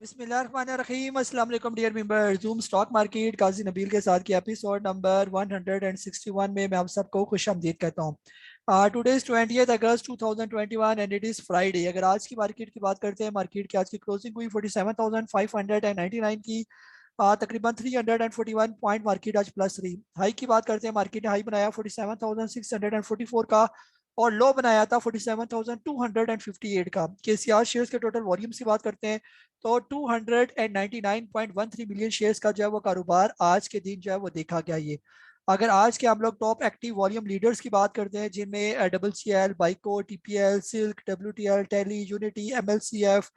बिस्मिल्लाहिर्रहमानिर्रहीम। अस्सलाम वालेकुम dear member. Zoom stock market Qazi Nabeel के साथ की एपिसोड नंबर 161 में मैं आप सबको खुशामदीद कहता हूँ। Today is 20th August 2021 and it is Friday. अगर आज की मार्केट की बात करते हैं, मार्केट की आज की क्लोजिंग हुई 47,599 की। तकरीबन 341 पॉइंट मार्केट आज प्लस रही। हाई की बात करते हैं, मार्केट ने हाई बनाया 47,644 का और लो बनाया था 47,258 का। केसीआर शेयर्स के टोटल वॉल्यूम्स की बात करते हैं तो 299.13 मिलियन शेयर्स का जो है वो कारोबार आज के दिन जो है वो देखा गया। ये अगर आज के हम लोग टॉप एक्टिव वॉल्यूम लीडर्स की बात करते हैं, जिनमें डबल सी एल, बाइको, टीपीएल, सिल्क, डब्ल्यूटीएल, टेली, यूनिटी, एमएलसीएफ,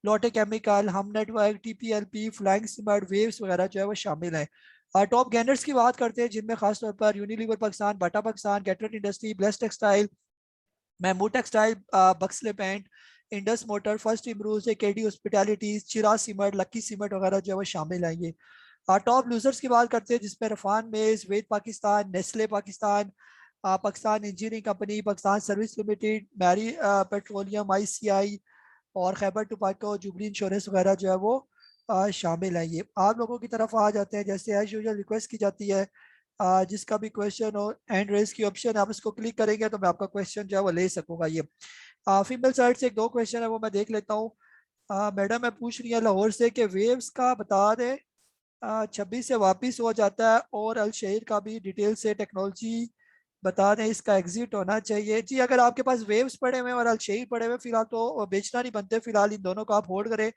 लोटे केमिकल, हम नेटवर्क, टीपीएलपी, फ्लाइंग सिमट, वेव्स वगैरह जो है वो शामिल है। टॉप गेनर्स की बात करते हैं, जिनमें खासतौर पर यूनिलीवर पाकिस्तान, बाटा पाकिस्तान, गेटरेट इंडस्ट्री, ब्लेस्ट टेक्सटाइल, मैमू textile, Buxly paint, Indus motor, first Imrooz, KD hospitalities, चिरा सीमेंट, लकी सीमेंट वगैरह जो है वो शामिल है। ये टॉप लूजर्स की बात करते हैं, जिसमें Rafhan maize, Wyeth Pakistan, Nestle Pakistan, Pakistan engineering company, Pakistan service limited, Mari petroleum, ICI और खैबर टोबैको, जुबली इंश्योरेंस वगैरह जो है वो शामिल है। ये आप लोगों की तरफ आ जाते हैं। जैसे एज यूजुअल रिक्वेस्ट की जाती है, जिसका भी क्वेश्चन हो, हैंड रेज की ऑप्शन आप इसको क्लिक करेंगे तो मैं आपका क्वेश्चन जो है वो ले सकूंगा। ये फीमेल साइड से एक दो क्वेश्चन है वो मैं देख लेता हूँ। मैडम मैं पूछ रही है लाहौर से कि वेव्स का बता दें, 26 से वापस हो जाता है, और अलशेर का भी डिटेल से टेक्नोलॉजी बता दें, इसका एग्जिट होना चाहिए। जी अगर आपके पास वेव्स पड़े हुए हैं और अलशेर पड़े हुए हैं फिलहाल तो बेचना नहीं बनते, फिलहाल इन दोनों को आप होल्ड करें।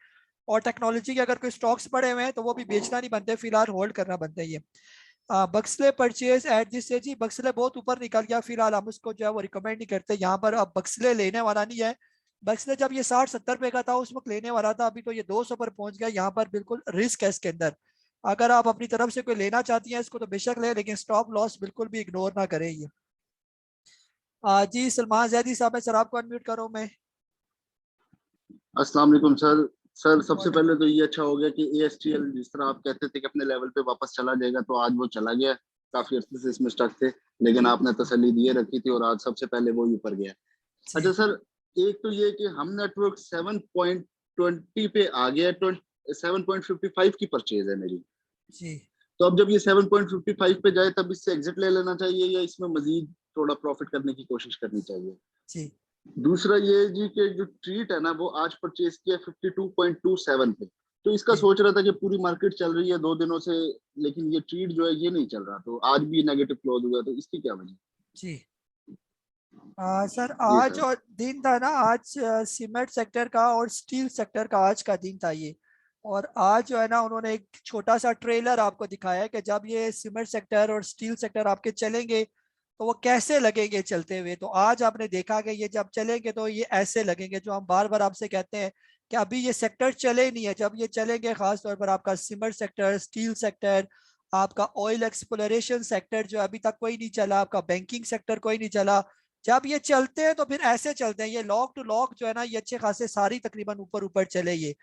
और टेक्नोलॉजी के अगर कोई स्टॉक्स पड़े हुए हैं तो वो भी बेचना नहीं बनते, फिलहाल होल्ड करना बनता है। ये बक्सले परचेज एट दिस से, जी बक्सले बहुत ऊपर निकल गया, फिलहाल हम उसको जो है वो रिकमेंड नहीं करते यहाँ पर। अब बक्सले लेने वाला नहीं है। बक्सले जब ये 60-70 रुपए का था उस वक्त लेने वाला था, अभी तो ये 200 पर पहुंच गया। यहाँ पर बिल्कुल रिस्क है इसके अंदर। अगर आप अपनी तरफ से कोई लेना चाहती हैं इसको तो बेशक ले, लेकिन स्टॉप लॉस बिल्कुल भी इग्नोर ना करें। ये जी सलमान जैदी साहब है सर, आपको अनम्यूट करो मैं। अस्सलाम वालेकुम सर। सर सबसे वालेकुम। पहले तो ये अच्छा हो गया कि एएसटीएल जिस तरह आप कहते थे कि अपने लेवल पे वापस चला जाएगा, तो आज वो चला गया। काफी अर्से से इसमें स्टक थे, लेकिन आपने तसल्ली दिए रखी थी और आज सबसे पहले वो ही ऊपर गया। जी अच्छा सर, एक तो ये कि हम नेटवर्क 7.20 पे आ गया, 7.55 की परचेज है मेरी। जी तो अब जब ये 7.55 पे जाए तब इससे एग्जिट ले लेना चाहिए या इसमें मजीद थोड़ा प्रॉफिट करने की कोशिश करनी चाहिए? जी। दूसरा ये जी कि जो ट्रीट है ना वो आज परचेज किया 52.27 पे। तो इसका जी सोच रहा था कि पूरी मार्केट चल रही है 2 दिनों से, लेकिन ये ट्रीट जो है ये नहीं चल रहा, तो आज भी नेगेटिव क्लोज हुआ, तो इसकी क्या वजह? जी। सर जी आज सर। जो दिन था ना, आज सीमेंट सेक्टर का और स्टील सेक्टर का आज का दिन था ये। और आज जो है ना उन्होंने एक छोटा सा ट्रेलर आपको दिखाया है कि जब ये सीमेंट सेक्टर और स्टील सेक्टर आपके चलेंगे तो वो कैसे लगेंगे चलते हुए। तो आज आपने देखा कि ये जब चलेंगे तो ये ऐसे लगेंगे, जो हम बार बार आपसे कहते हैं कि अभी ये सेक्टर चले नहीं है। जब ये चलेंगे, खास तौर पर आपका सीमेंट सेक्टर, स्टील सेक्टर, आपका ऑयल एक्सप्लोरेशन सेक्टर जो अभी तक कोई नहीं चला, आपका बैंकिंग सेक्टर कोई नहीं चला, जब ये चलते हैं तो फिर ऐसे चलते हैं। ये लॉक टू लॉक जो है ना, ये अच्छे खासे सारी तकरीबन ऊपर ऊपर चले ये।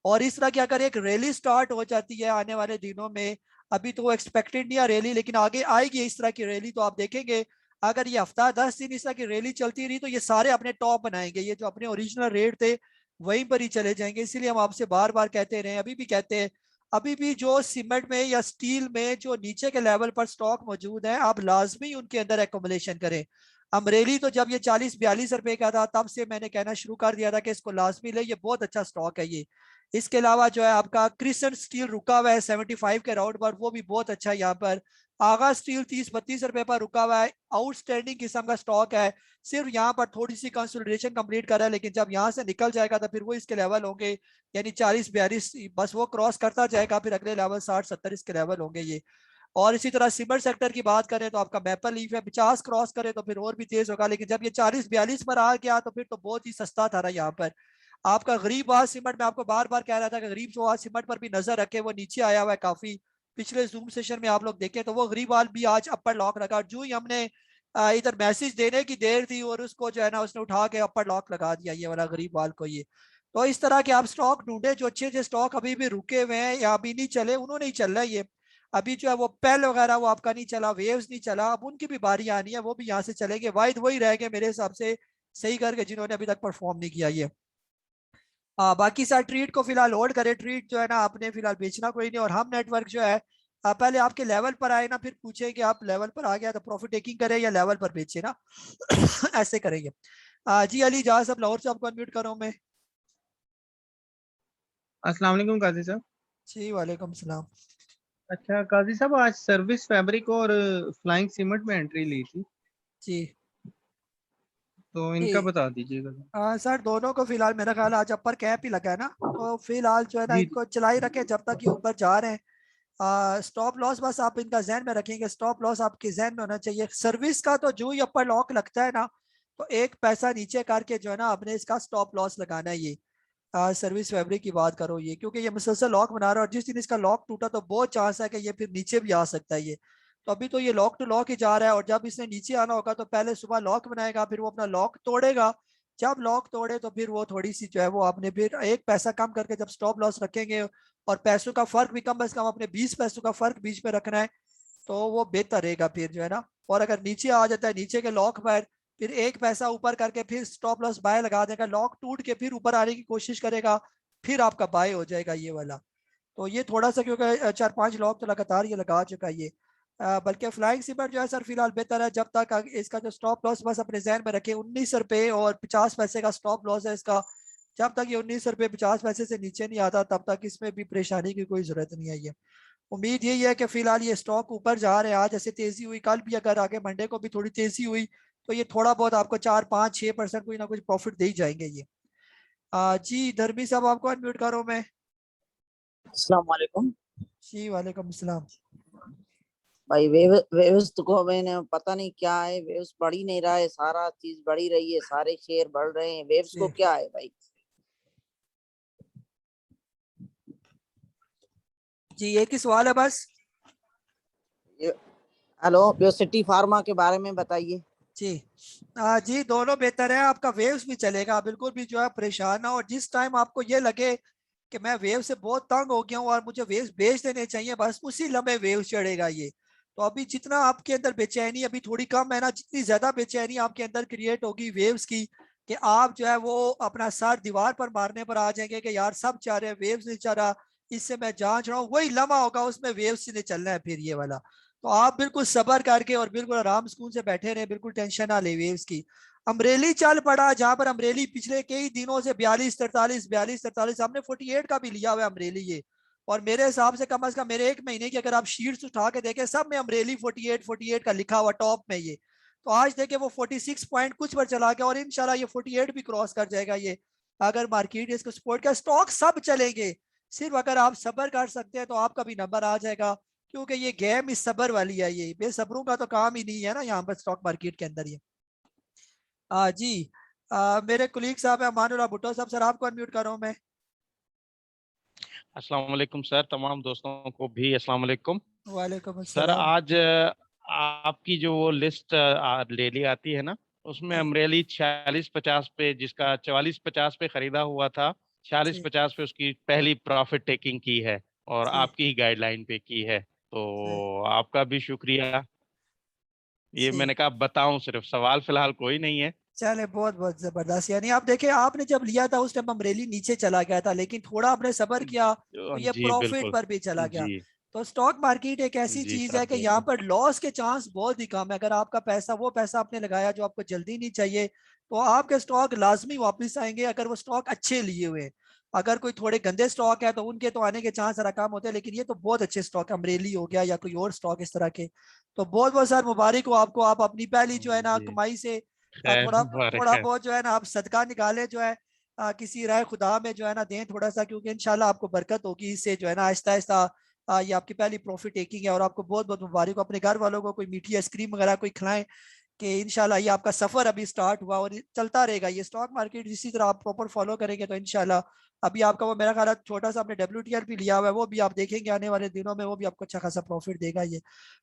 और इस तरह की अगर एक रैली स्टार्ट हो जाती है आने वाले दिनों में, अभी तो वो एक्सपेक्टेड नहीं है रैली, लेकिन आगे आएगी इस तरह की रैली, तो आप देखेंगे अगर ये हफ्ता 10 दिन इस तरह की रैली चलती रही तो ये सारे अपने टॉप बनाएंगे। ये जो अपने ओरिजिनल रेट थे वहीं पर ही चले जाएंगे। इसीलिए हम आपसे बार बार कहते रहे, अभी भी कहते हैं, अभी भी जो सीमेंट में या स्टील में जो नीचे के लेवल पर स्टॉक मौजूद है, आप लाजमी उनके अंदर एकोमोलेशन करें। अमरेली तो जब ये 40-42 रुपए का था तब से मैंने कहना शुरू कर दिया था कि इसको लाजमी ले, ये बहुत अच्छा स्टॉक है ये। इसके अलावा जो है आपका क्रिसन स्टील रुका हुआ है 75 के राउंड पर, वो भी बहुत अच्छा है। यहाँ पर आगा स्टील 30-32 रुपए पर रुका हुआ है, आउटस्टैंडिंग किस्म का स्टॉक है। सिर्फ यहाँ पर थोड़ी सी कंसोलिडेशन कंप्लीट कर रहा है, लेकिन जब यहाँ से निकल जाएगा तो फिर वो इसके लेवल होंगे, यानी 40-42, बस वो क्रॉस करता जाएगा, फिर अगले लेवल 60-70 इसके लेवल होंगे ये। और इसी तरह सीमेंट सेक्टर की बात करें तो आपका मैपल लीफ है, 50 क्रॉस करे तो फिर और भी तेज होगा, लेकिन जब ये 40-42 पर आ गया तो फिर तो बहुत ही सस्ता था रहा यहाँ पर। आपका गरीबवाद सीमेंट, मैं आपको बार बार कह रहा था कि गरीबवाद सीमेंट पर भी नजर रखे, वो नीचे आया हुआ है काफी। पिछले जूम सेशन में आप लोग देखें तो वो गरीबवाल भी आज अपर लॉक लगा, जो ही हमने इधर मैसेज देने की देर थी और उसको जो है ना उसने उठा के अपर लॉक लगा दिया ये वाला गरीबवाल को ये। तो इस तरह के आप स्टॉक ढूंढे जो अच्छे अच्छे स्टॉक अभी भी रुके हुए हैं या अभी नहीं चले, उन्होंने ही चल रहा है ये। अभी जो है वो पेल वगैरह वो आपका नहीं चला, वेव्स नहीं चला, अब उनकी भी बारी आनी है, वो भी यहाँ से चलेंगे। वाइद वही रह गए मेरे हिसाब से सही करके जिन्होंने अभी तक परफॉर्म नहीं किया ये। बाकी सारे ट्रीट को फिलहाल होल्ड करें। ट्रीट जो है ना आपने फिलहाल बेचना कोई नहीं, और हम नेटवर्क जो है पहले आपके लेवल पर आए ना, फिर पूछे कि आप लेवल पर आ गया तो प्रॉफिट टेकिंग करें या लेवल पर बेचे ना। ऐसे करेंगे। जी अली जहाँ सब लाहौर से आपको अनम्यूट कर रहा हूँ मैं। अस्सलाम वालेकुम काजी साहब। जी वालेकुम सलाम। अच्छा काजी साहब, आज सर्विस फैब्रिक और फ्लाइंग सीमेंट में एंट्री ली थी, जी तो जी इनका बता दीजिएगा। सर दोनों को फिलहाल मेरा ख्याल आज अपर कैप ही लगा है ना, तो फिलहाल जो है ना जी इनको चलाई रखें जब तक ये ऊपर जा रहे हैं। स्टॉप लॉस बस आप इनका जहन में रखेंगे, स्टॉप लॉस आपके जहन में होना चाहिए। सर्विस का तो जो ही अपर लॉक लगता है ना, तो एक पैसा नीचे करके जो है ना आपने इसका स्टॉप लॉस लगाना है। ये सर्विस फैब्रिक की बात करो ये, क्योंकि ये मुसलसल लॉक बना रहा है और जिस दिन इसका लॉक टूटा तो बहुत चांस है कि ये फिर नीचे भी आ सकता है ये। तो अभी तो ये लॉक टू लॉक ही जा रहा है, और जब इसने नीचे आना होगा तो पहले सुबह लॉक बनाएगा, फिर वो अपना लॉक तोड़ेगा। जब लॉक तोड़े तो फिर वो थोड़ी सी जो है वो आपने फिर एक पैसा कम करके जब स्टॉप लॉस रखेंगे, और पैसों का फर्क भी कम से कम अपने 20 पैसों का फर्क बीच में रखना है, तो वो बेहतर रहेगा फिर जो है ना। और अगर नीचे आ जाता है नीचे के लॉक पर, फिर एक पैसा ऊपर करके फिर स्टॉप लॉस बाय लगा देगा, लॉक टूट के फिर ऊपर आने की कोशिश करेगा, फिर आपका बाय हो जाएगा ये वाला। तो ये थोड़ा सा, क्योंकि 4-5 लॉक तो लगातार ये लगा चुका है ये। बल्कि फ्लाइंग सिपर जो है सर फिलहाल बेहतर है, जब तक इसका जो स्टॉप लॉस बस अपने जहन में रखे 19 रुपए और 50 पैसे का स्टॉप लॉस है इसका। जब तक ये 19 रुपए 50 पैसे से नीचे नहीं आता तब तक इसमें भी परेशानी की कोई जरूरत नहीं है ये। उम्मीद यही है कि फिलहाल ये स्टॉक ऊपर जा रहे हैं, आज ऐसे तेजी हुई, कल भी अगर आगे मंडे को भी थोड़ी तेजी हुई तो ये थोड़ा बहुत आपको 4-5-6% कोई ना कुछ प्रॉफिट दे ही जाएंगे ये। जी धर्मी साहब आपको अनम्यूट करो मैं। अस्सलाम वालेकुम जी वालेकुम सलाम। भाई। वेव्स को मैंने पता नहीं क्या है, वेव्स बढ़ ही नहीं रहा है, सारा चीज बढ़ी रही है, सारे शेयर बढ़ रहे हैं, वेव्स को जी क्या है भाई? जी एक ही सवाल है बस। हेलो, सिटी फार्मा के बारे में बताइए। जी जी दोनों बेहतर है, आपका वेव्स भी चलेगा, बिल्कुल भी जो है परेशान ना। और जिस टाइम आपको ये लगे कि मैं वेव से बहुत तंग हो गया हूँ और मुझे वेव्स बेच देने चाहिए, बस उसी लम्हे वेव चढ़ेगा ये। तो अभी जितना आपके अंदर बेचैनी अभी थोड़ी कम है ना, जितनी ज्यादा बेचैनी आपके अंदर क्रिएट होगी वेव्स की, कि आप जो है वो अपना सर दीवार पर मारने पर आ जाएंगे कि यार सब चाह रहे हैं वेव्स नहीं चल रहा, इससे मैं जांच रहा हूँ, वही लम्हा होगा उसमें वेव्स ने चलना है फिर ये वाला। तो आप बिल्कुल सबर करके और बिल्कुल आराम सुकून से बैठे रहे, बिल्कुल टेंशन ना ले वेव्स की। अमरेली चल पड़ा, जहां पर अमरेली पिछले कई दिनों से 42-43 हमने 48 का भी लिया हुआ है अमरेली ये। और मेरे हिसाब से कम मेरे 1 महीने की अगर आप शीट्स उठा के देखें, सब में अमरेली 48 का लिखा हुआ टॉप में ये। तो आज देखे वो 46 पॉइंट कुछ पर चला गया, और इंशाल्लाह ये 48 भी क्रॉस कर जाएगा ये, अगर मार्केट इसको सपोर्ट कर। स्टॉक सब चलेंगे, सिर्फ अगर आप सबर कर सकते हैं तो आपका भी नंबर आ जाएगा, क्योंकि ये गेम इस सबर वाली है, ये बेसब्रों का तो काम ही नहीं है ना यहाँ पर स्टॉक मार्केट के अंदर ये। जी मेरे कुलीग साहब है अमानुल्लाह भुट्टो साहब, सर आपको अनम्यूट कर रहा हूँ मैं। अस्सलाम वालेकुम सर, तमाम दोस्तों को भी अस्सलाम वालेकुम। वालेकुम सर अस्सलाम। आज आपकी जो वो लिस्ट डेली आती है ना, उसमें जी अमरेली 46-50 पे, जिसका 44-50 पे खरीदा हुआ था, छियालीस जी पचास पे उसकी पहली प्रॉफिट टेकिंग की है और जी आपकी ही गाइडलाइन पे की है, जी तो आपका भी शुक्रिया। ये जी मैंने कहा बताऊं, सिर्फ सवाल फिलहाल कोई नहीं है। चले बहुत बहुत जबरदस्त। यानी आप देखें आपने जब लिया था उस टाइम अमरेली नीचे चला गया था, लेकिन थोड़ा आपने सबर किया तो ये जी प्रॉफिट बिल्कुल। पर भी चला गया। जी तो स्टॉक मार्केट एक ऐसी जी चीज सर है कि यहाँ बिल्कुल। पर लॉस के चांस बहुत ही कम है। अगर आपका पैसा वो पैसा आपने लगाया जो आपको जल्दी नहीं चाहिए, तो आपके स्टॉक लाजमी वापस आएंगे अगर वो स्टॉक अच्छे लिए हुए हैं। अगर कोई थोड़े गंदे स्टॉक है तो उनके तो आने के चांस जरा कम होते हैं, लेकिन ये तो बहुत अच्छे स्टॉक, अमरेली हो गया या कोई और स्टॉक इस तरह के। तो बहुत बहुत सार मुबारक हो आपको, आप अपनी पहली जो है ना जी कमाई से खैर थोड़ा मुबारक थोड़ा है। बहुत जो है ना आप सदका निकाले जो है, किसी राय खुदा में जो है ना दें थोड़ा सा, क्योंकि इंशाल्लाह आपको बरकत होगी इससे जो है ना आहिस्ता आहिस्ता। ये आपकी पहली प्रॉफिट टेकिंग है, और आपको बहुत बहुत मुबारक हो। अपने घर वालों को कोई मीठी आइसक्रीम वगैरह कोई खिलाएं, कि इंशाल्लाह ये आपका सफर अभी स्टार्ट हुआ और ये चलता रहेगा। ये स्टॉक मार्केट इसी तरह आप प्रॉपर फॉलो करेंगे तो इंशाल्लाह अभी आपका वो मेरा ख्याल है छोटा सा आपने WTR भी लिया हुआ है, वो भी आप देखेंगे आने वाले दिनों में, वो भी आपको अच्छा खासा प्रॉफिट देगा ये।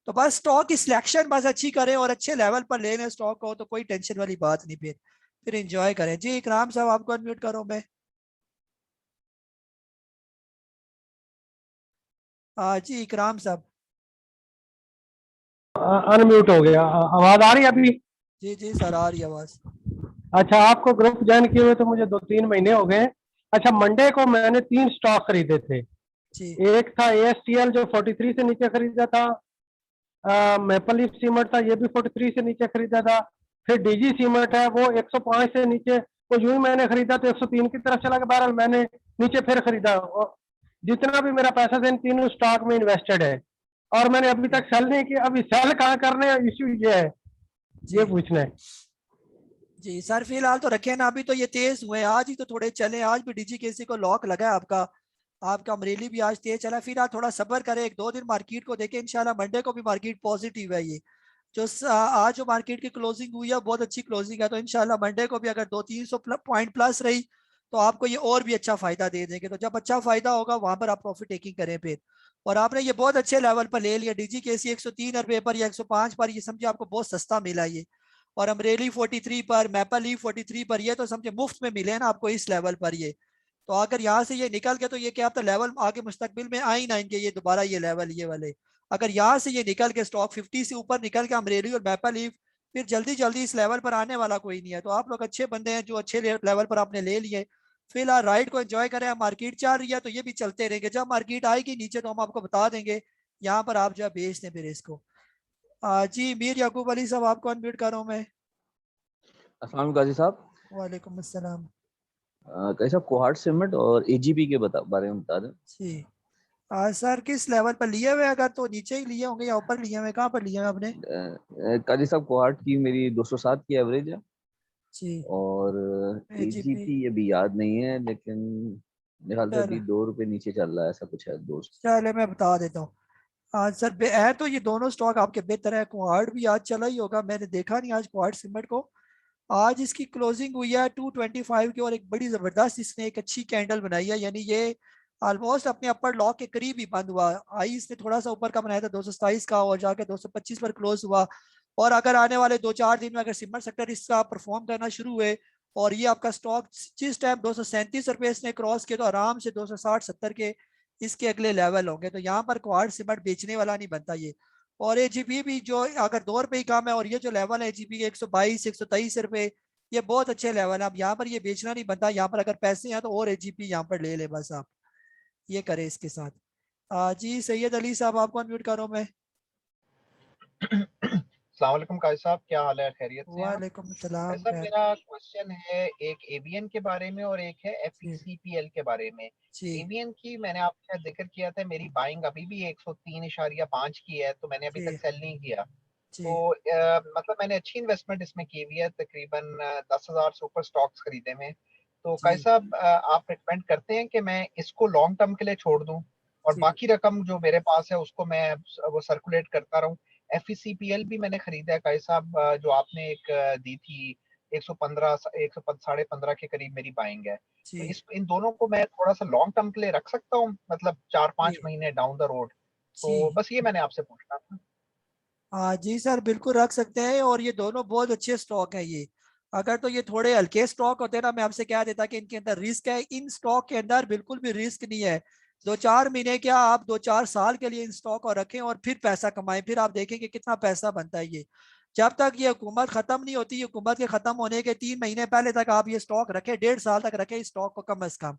तो बस स्टॉक की सिलेक्शन बस अच्छी करें और अच्छे लेवल पर ले लें स्टॉक को, तो कोई टेंशन वाली बात नहीं। फिर एंजॉय करें। जी इकराम साहब आपको अनम्यूट करो मैं। जी इकराम साहब। अनम्यूट हो गया। आवाज आ रही है अभी? जी जी सर आ रही है आवाज। अच्छा, आपको ग्रुप ज्वाइन किए हुए तो मुझे 2-3 महीने हो गए। अच्छा, मंडे को मैंने 3 स्टॉक खरीदे थे। जी एक था ASTL जो 43 से नीचे खरीदा था, मेपल लीफ सीमेंट था, ये भी 43 से नीचे खरीदा था। फिर DG सीमेंट है, वो 105 से नीचे, वो यूं ही मैंने खरीदा तो 103 की तरफ चला गया। बहरहाल मैंने नीचे फिर खरीदा। और जितना भी मेरा पैसा था इन तीनों स्टॉक में इन्वेस्टेड है, और मैंने अभी तक सेल नहीं किया। अभी सेल कहाँ करने हैं, इश्यू ये है, ये जी पूछना है। जी सर, फिलहाल तो रखे ना, अभी तो ये तेज हुए, आज ही तो थोड़े चले, आज भी DGKC को लॉक लगा है आपका। आपका अमरेली भी आज तेज चला। फिर आप थोड़ा सब्र करें, 1-2 दिन मार्केट को देखें, इंशाल्लाह मंडे को भी मार्केट पॉजिटिव है। ये जो आज जो मार्केट की क्लोजिंग हुई है बहुत अच्छी क्लोजिंग है, तो इंशाल्लाह मंडे को भी अगर 200-300 पॉइंट प्लस रही तो आपको ये और भी अच्छा फायदा दे देंगे। तो जब अच्छा फायदा होगा वहां पर आप प्रॉफिट टेकिंग करें फिर। और आपने ये बहुत अच्छे लेवल पर ले लिया, DGKC 103 रुपए पर या 105 पर, ये समझे आपको बहुत सस्ता मिला ये। और अमरेली 43 पर, मैपल लीफ 43 पर, ये तो समझे मुफ्त में मिले ना आपको इस लेवल पर ये। तो अगर यहाँ से ये निकल के, तो ये क्या, तो लेवल आगे मुस्तकबिल में आ ही ना इनके ये दोबारा ये लेवल ये वाले। अगर यहाँ से ये निकल के स्टॉक 50 से ऊपर निकल के अमरेली और मैपल लीफ, फिर जल्दी जल्दी इस लेवल पर आने वाला कोई नहीं है। तो आप लोग अच्छे बंदे हैं जो अच्छे लेवल पर आपने ले लिए। फिलहाल राइड को एंजॉय करें, मार्केट चल रही है तो ये भी चलते रहेंगे, जब मार्केट आएगी नीचे तो हम आपको बता देंगे, यहाँ पर आप जो है बेच दें फिर इसको। जी मीर याकूब अली साहब, आपको अनम्यूट कर रहा हूँ मैं। अस्सलाम वालेकुम काजी साहब। वालेकुम अस्सलाम। काजी साहब, कोहाट सीमेंट और AGP के बारे में बता दें। जी सर, किस लेवल पर लिए हुए, अगर तो नीचे ही लिए होंगे या ऊपर लिए हुए, कहाँ पर लिए हुए आपने? काजी साहब, कोहाट की मेरी 207 की एवरेज है, जी और AGP। AGP अभी याद नहीं है, लेकिन मेरे ख्याल से चलो अभी 2 रुपए नीचे चल रहा है, ऐसा कुछ है दोस्त। चले मैं बता देता हूँ। सर है तो ये दोनों स्टॉक आपके बेहतर है। क्वाड भी आज चला ही होगा, मैंने देखा नहीं आज क्वाड सीमेंट को। आज इसकी क्लोजिंग हुई है 225 की, और एक बड़ी जबरदस्त इसने एक अच्छी कैंडल बनाई है, यानी ये ऑलमोस्ट अपने अपर लॉक के करीब ही बंद हुआ। आई इसने थोड़ा सा ऊपर का बनाया था 227 का, और जाके 225 पर क्लोज हुआ। और अगर आने वाले 2-4 दिन में अगर सिमर सेक्टर इसका परफॉर्म करना शुरू हुए, और ये आपका स्टॉक जिस टाइम 237 रुपए इसने क्रॉस किया, तो आराम से 260-70 के इसके अगले लेवल होंगे। तो यहाँ पर क्वाड सीमेंट बेचने वाला नहीं बनता ये। और AGP भी जो अगर 2 रुपए ही कम है, और ये जो लेवल है AGP के 122-123 रुपए, ये बहुत अच्छे लेवल है। अब यहाँ पर ये बेचना नहीं बनता, यहाँ पर अगर पैसे हैं तो और AGP यहाँ पर ले ले, बस आप ये करें इसके साथ। जी सैयद अली साहब, आपको अनम्यूट करो मैं। अस्सलाम वालेकुम काजी साहब, क्या हाल है, खैरियत से हैं आप? वालेकुम सलाम। काजी साहब, मेरा क्वेश्चन है एक AVN के बारे में और एक है जी FECPL के बारे में। जी AVN की मैंने आपसे जिक्र किया था, मेरी बाइंग अभी भी 103.5 की है, तो मैंने अभी जी तक सेल नहीं किया। जी तो मतलब मैंने अच्छी इन्वेस्टमेंट इसमें की हुई है, तकरीबन 10,000 से ऊपर स्टॉक्स खरीदे में। तो काजी जी साहब, आप रिकमेंड करते हैं कि मैं इसको लॉन्ग टर्म के लिए छोड़ दूं और जी बाकी रकम जो मेरे पास है उसको मैं वो सर्कुलेट करता रहूं? FECPL भी मैंने खरीदा है काजी साहब, जो आपने एक दी थी 115 115 के करीब मेरी बाइंग है। तो जी इन दोनों को मैं थोड़ा सा लॉन्ग टर्म के लिए रख सकता हूँ, मतलब 4-5 जी महीने डाउन द रोड? तो जी बस ये मैंने आपसे पूछना था। जी सर, बिल्कुल रख सकते हैं, और ये दोनों बहुत अच्छे स्टॉक है ये। अगर तो ये थोड़े हल्के स्टॉक होते ना, मैं आपसे कह देता कि इनके अंदर रिस्क है। इन स्टॉक के अंदर बिल्कुल भी रिस्क नहीं है। 2-4 महीने क्या, आप 2-4 साल के लिए इन स्टॉक को रखें और फिर पैसा कमाएं, फिर आप देखेंगे कितना पैसा बनता है ये। जब तक ये हुकूमत खत्म नहीं होती, हुकूमत के खत्म होने के 3 महीने पहले तक आप ये स्टॉक रखें, 1.5 साल तक रखें इस स्टॉक को कम अज कम।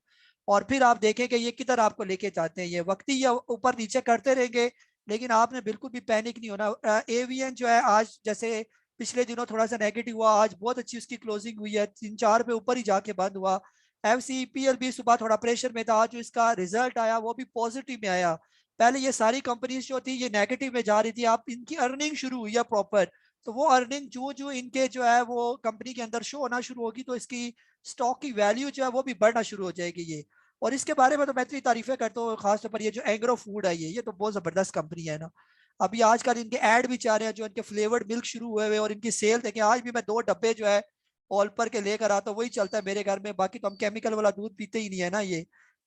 और फिर आप देखेंगे ये किधर आपको लेके जाते हैं। ये वक्ती ये ऊपर नीचे करते रहेंगे, लेकिन आपने बिल्कुल भी पैनिक नहीं होना। AVN जो है आज जैसे पिछले दिनों थोड़ा सा नेगेटिव हुआ, आज बहुत अच्छी उसकी क्लोजिंग हुई है, 3-4 पे ऊपर ही जाके बंद हुआ। FCPL भी सुबह थोड़ा प्रेशर में था, आज जो इसका रिजल्ट आया वो भी पॉजिटिव में आया। पहले ये सारी कंपनीज जो थी ये नेगेटिव में जा रही थी, आप इनकी अर्निंग शुरू हुई है प्रॉपर। तो वो अर्निंग जो जो इनके जो है वो कंपनी के अंदर शो होना शुरू होगी, तो इसकी स्टॉक की वैल्यू जो है वो भी बढ़ना शुरू हो जाएगी ये। और इसके बारे में तो मैं इतनी तारीफें करता हूँ, खासतौर पर ये जो एग्रो फूड है ये तो बहुत जबरदस्त कंपनी है ना। अभी आजकल इनके ऐड भी चाह रहे हैं, जो इनके फ्लेवर्ड मिल्क शुरू हुए हुए, और इनकी सेल देखें, आज भी मैं 2 डब्बे जो है ऑलपर के लेकर आता हूँ, वही चलता है मेरे घर में। बाकी तो हम केमिकल वाला दूध पीते ही नहीं है ना ये।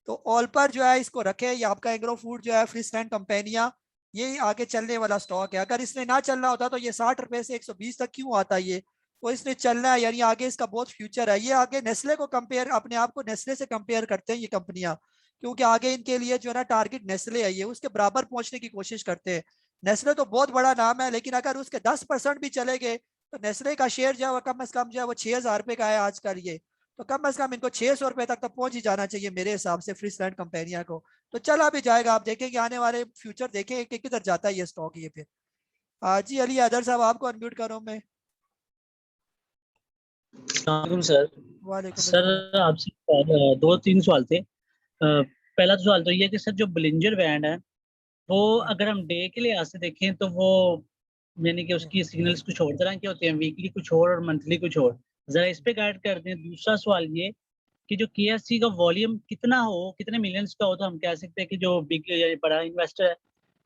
तो ऑलपर जो है इसको रखे, ये आपका एग्रो फूड जो है फ्रिस्लैंड कंपनियां, ये आगे चलने वाला स्टॉक है। अगर इसने ना चलना होता तो ये 60 रुपए से 120 तक क्यों आता ये? तो इसने चलना है, यानी आगे इसका बहुत फ्यूचर है। ये आगे नेस्ले को कंपेयर, अपने आप को नेस्ले से कंपेयर करते हैं ये कंपनियां, क्योंकि आगे इनके लिए जो है ना टारगेट नेस्ले है, ये उसके बराबर पहुंचने की कोशिश करते हैं। नेस्ले तो बहुत बड़ा नाम है, लेकिन अगर उसके 10% भी चले गए तो नेस्ले का शेयर जो है कम से कम जो है वो 6,000 रुपए का है आजकल ये। तो कम से कम इनको 600 रुपए तक तो पहुंच ही जाना चाहिए मेरे हिसाब से फ्रीसलैंड कंपनियां को। तो चला भी जाएगा, आप देखेंगे आने वाले फ्यूचर देखेंगे कि किधर जाता है ये स्टॉक ये फिर। जी अली हैदर साहब आपको अनम्यूट करो मैं। अस्सलाम सर। वालेकुम सर अस्सलाम। आपसे दो तीन सवाल थे। पहला तो सवाल तो ये है कि सर जो ब्लिंजर बैंड है वो अगर हम डे के लिहाज से देखें तो वो यानी कि उसकी सिग्नल्स कुछ और तरह के होते हैं, वीकली कुछ और मंथली कुछ और, जरा इस पे गाइड कर दें। दूसरा सवाल ये कि जो KSC का वॉल्यूम कितना हो, कितने मिलियंस का हो तो हम कह सकते हैं कि जो बिग बड़ा इन्वेस्टर है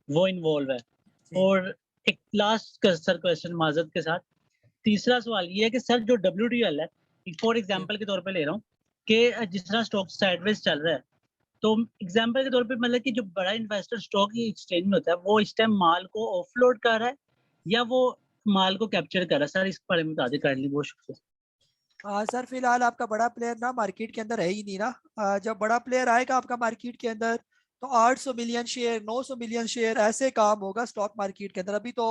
वो इन्वॉल्व है। और एक लास्ट सर क्वेश्चन माजरत के साथ, तीसरा सवाल ये है कि सर जो WTL है, फॉर एग्जांपल के तौर पे ले रहा हूँ कि जिस तरह स्टॉक साइडवेज चल रहा है, तो एग्जांपल के तौर पे मतलब कि जो बड़ा इन्वेस्टर स्टॉक एक्सचेंज में होता है वो इस टाइम माल को ऑफलोड कर रहा है या वो माल को कैप्चर कर रहा है? सर इस बारे में बता दें काइंडली, बहुत शुक्रिया। सर फिलहाल आपका बड़ा प्लेयर ना मार्केट के अंदर है ही नहीं ना। जब बड़ा प्लेयर आएगा आपका मार्केट के अंदर तो 800 मिलियन शेयर 900 मिलियन शेयर ऐसे काम होगा स्टॉक मार्केट के अंदर। अभी तो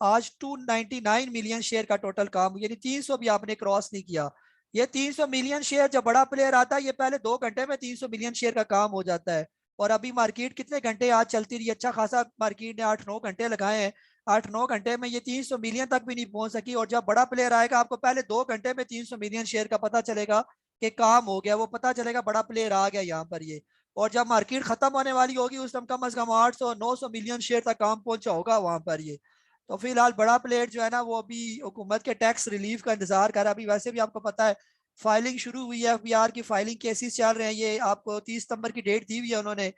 आज 299 मिलियन शेयर का टोटल काम, यानी 300 भी आपने क्रॉस नहीं किया। ये 300 मिलियन शेयर जब बड़ा प्लेयर आता है ये पहले 2 घंटे में 300 मिलियन शेयर का काम हो जाता है। और अभी मार्केट कितने घंटे आज चलती रही, अच्छा खासा मार्केट ने 8-9 घंटे लगाए हैं। 8-9 घंटे में ये 300 मिलियन तक भी नहीं पहुंच सकी। और जब बड़ा प्लेयर आएगा आपको पहले 2 घंटे में 300 मिलियन शेयर का पता चलेगा कि काम हो गया, वो पता चलेगा बड़ा प्लेयर आ गया यहाँ पर ये। और जब मार्केट खत्म होने वाली होगी उस टाइम कम से कम 800-900 मिलियन शेयर तक काम पहुंचा होगा वहां पर ये। तो फिलहाल बड़ा प्लेयर जो है ना वो अभी हुकूमत के टैक्स रिलीफ का इंतजार कर रहा है। अभी वैसे भी आपको पता है फाइलिंग शुरू हुई है, FBR की फाइलिंग केसेस चल रहे हैं, ये आपको 30 सितंबर की डेट दी हुई है उन्होंने।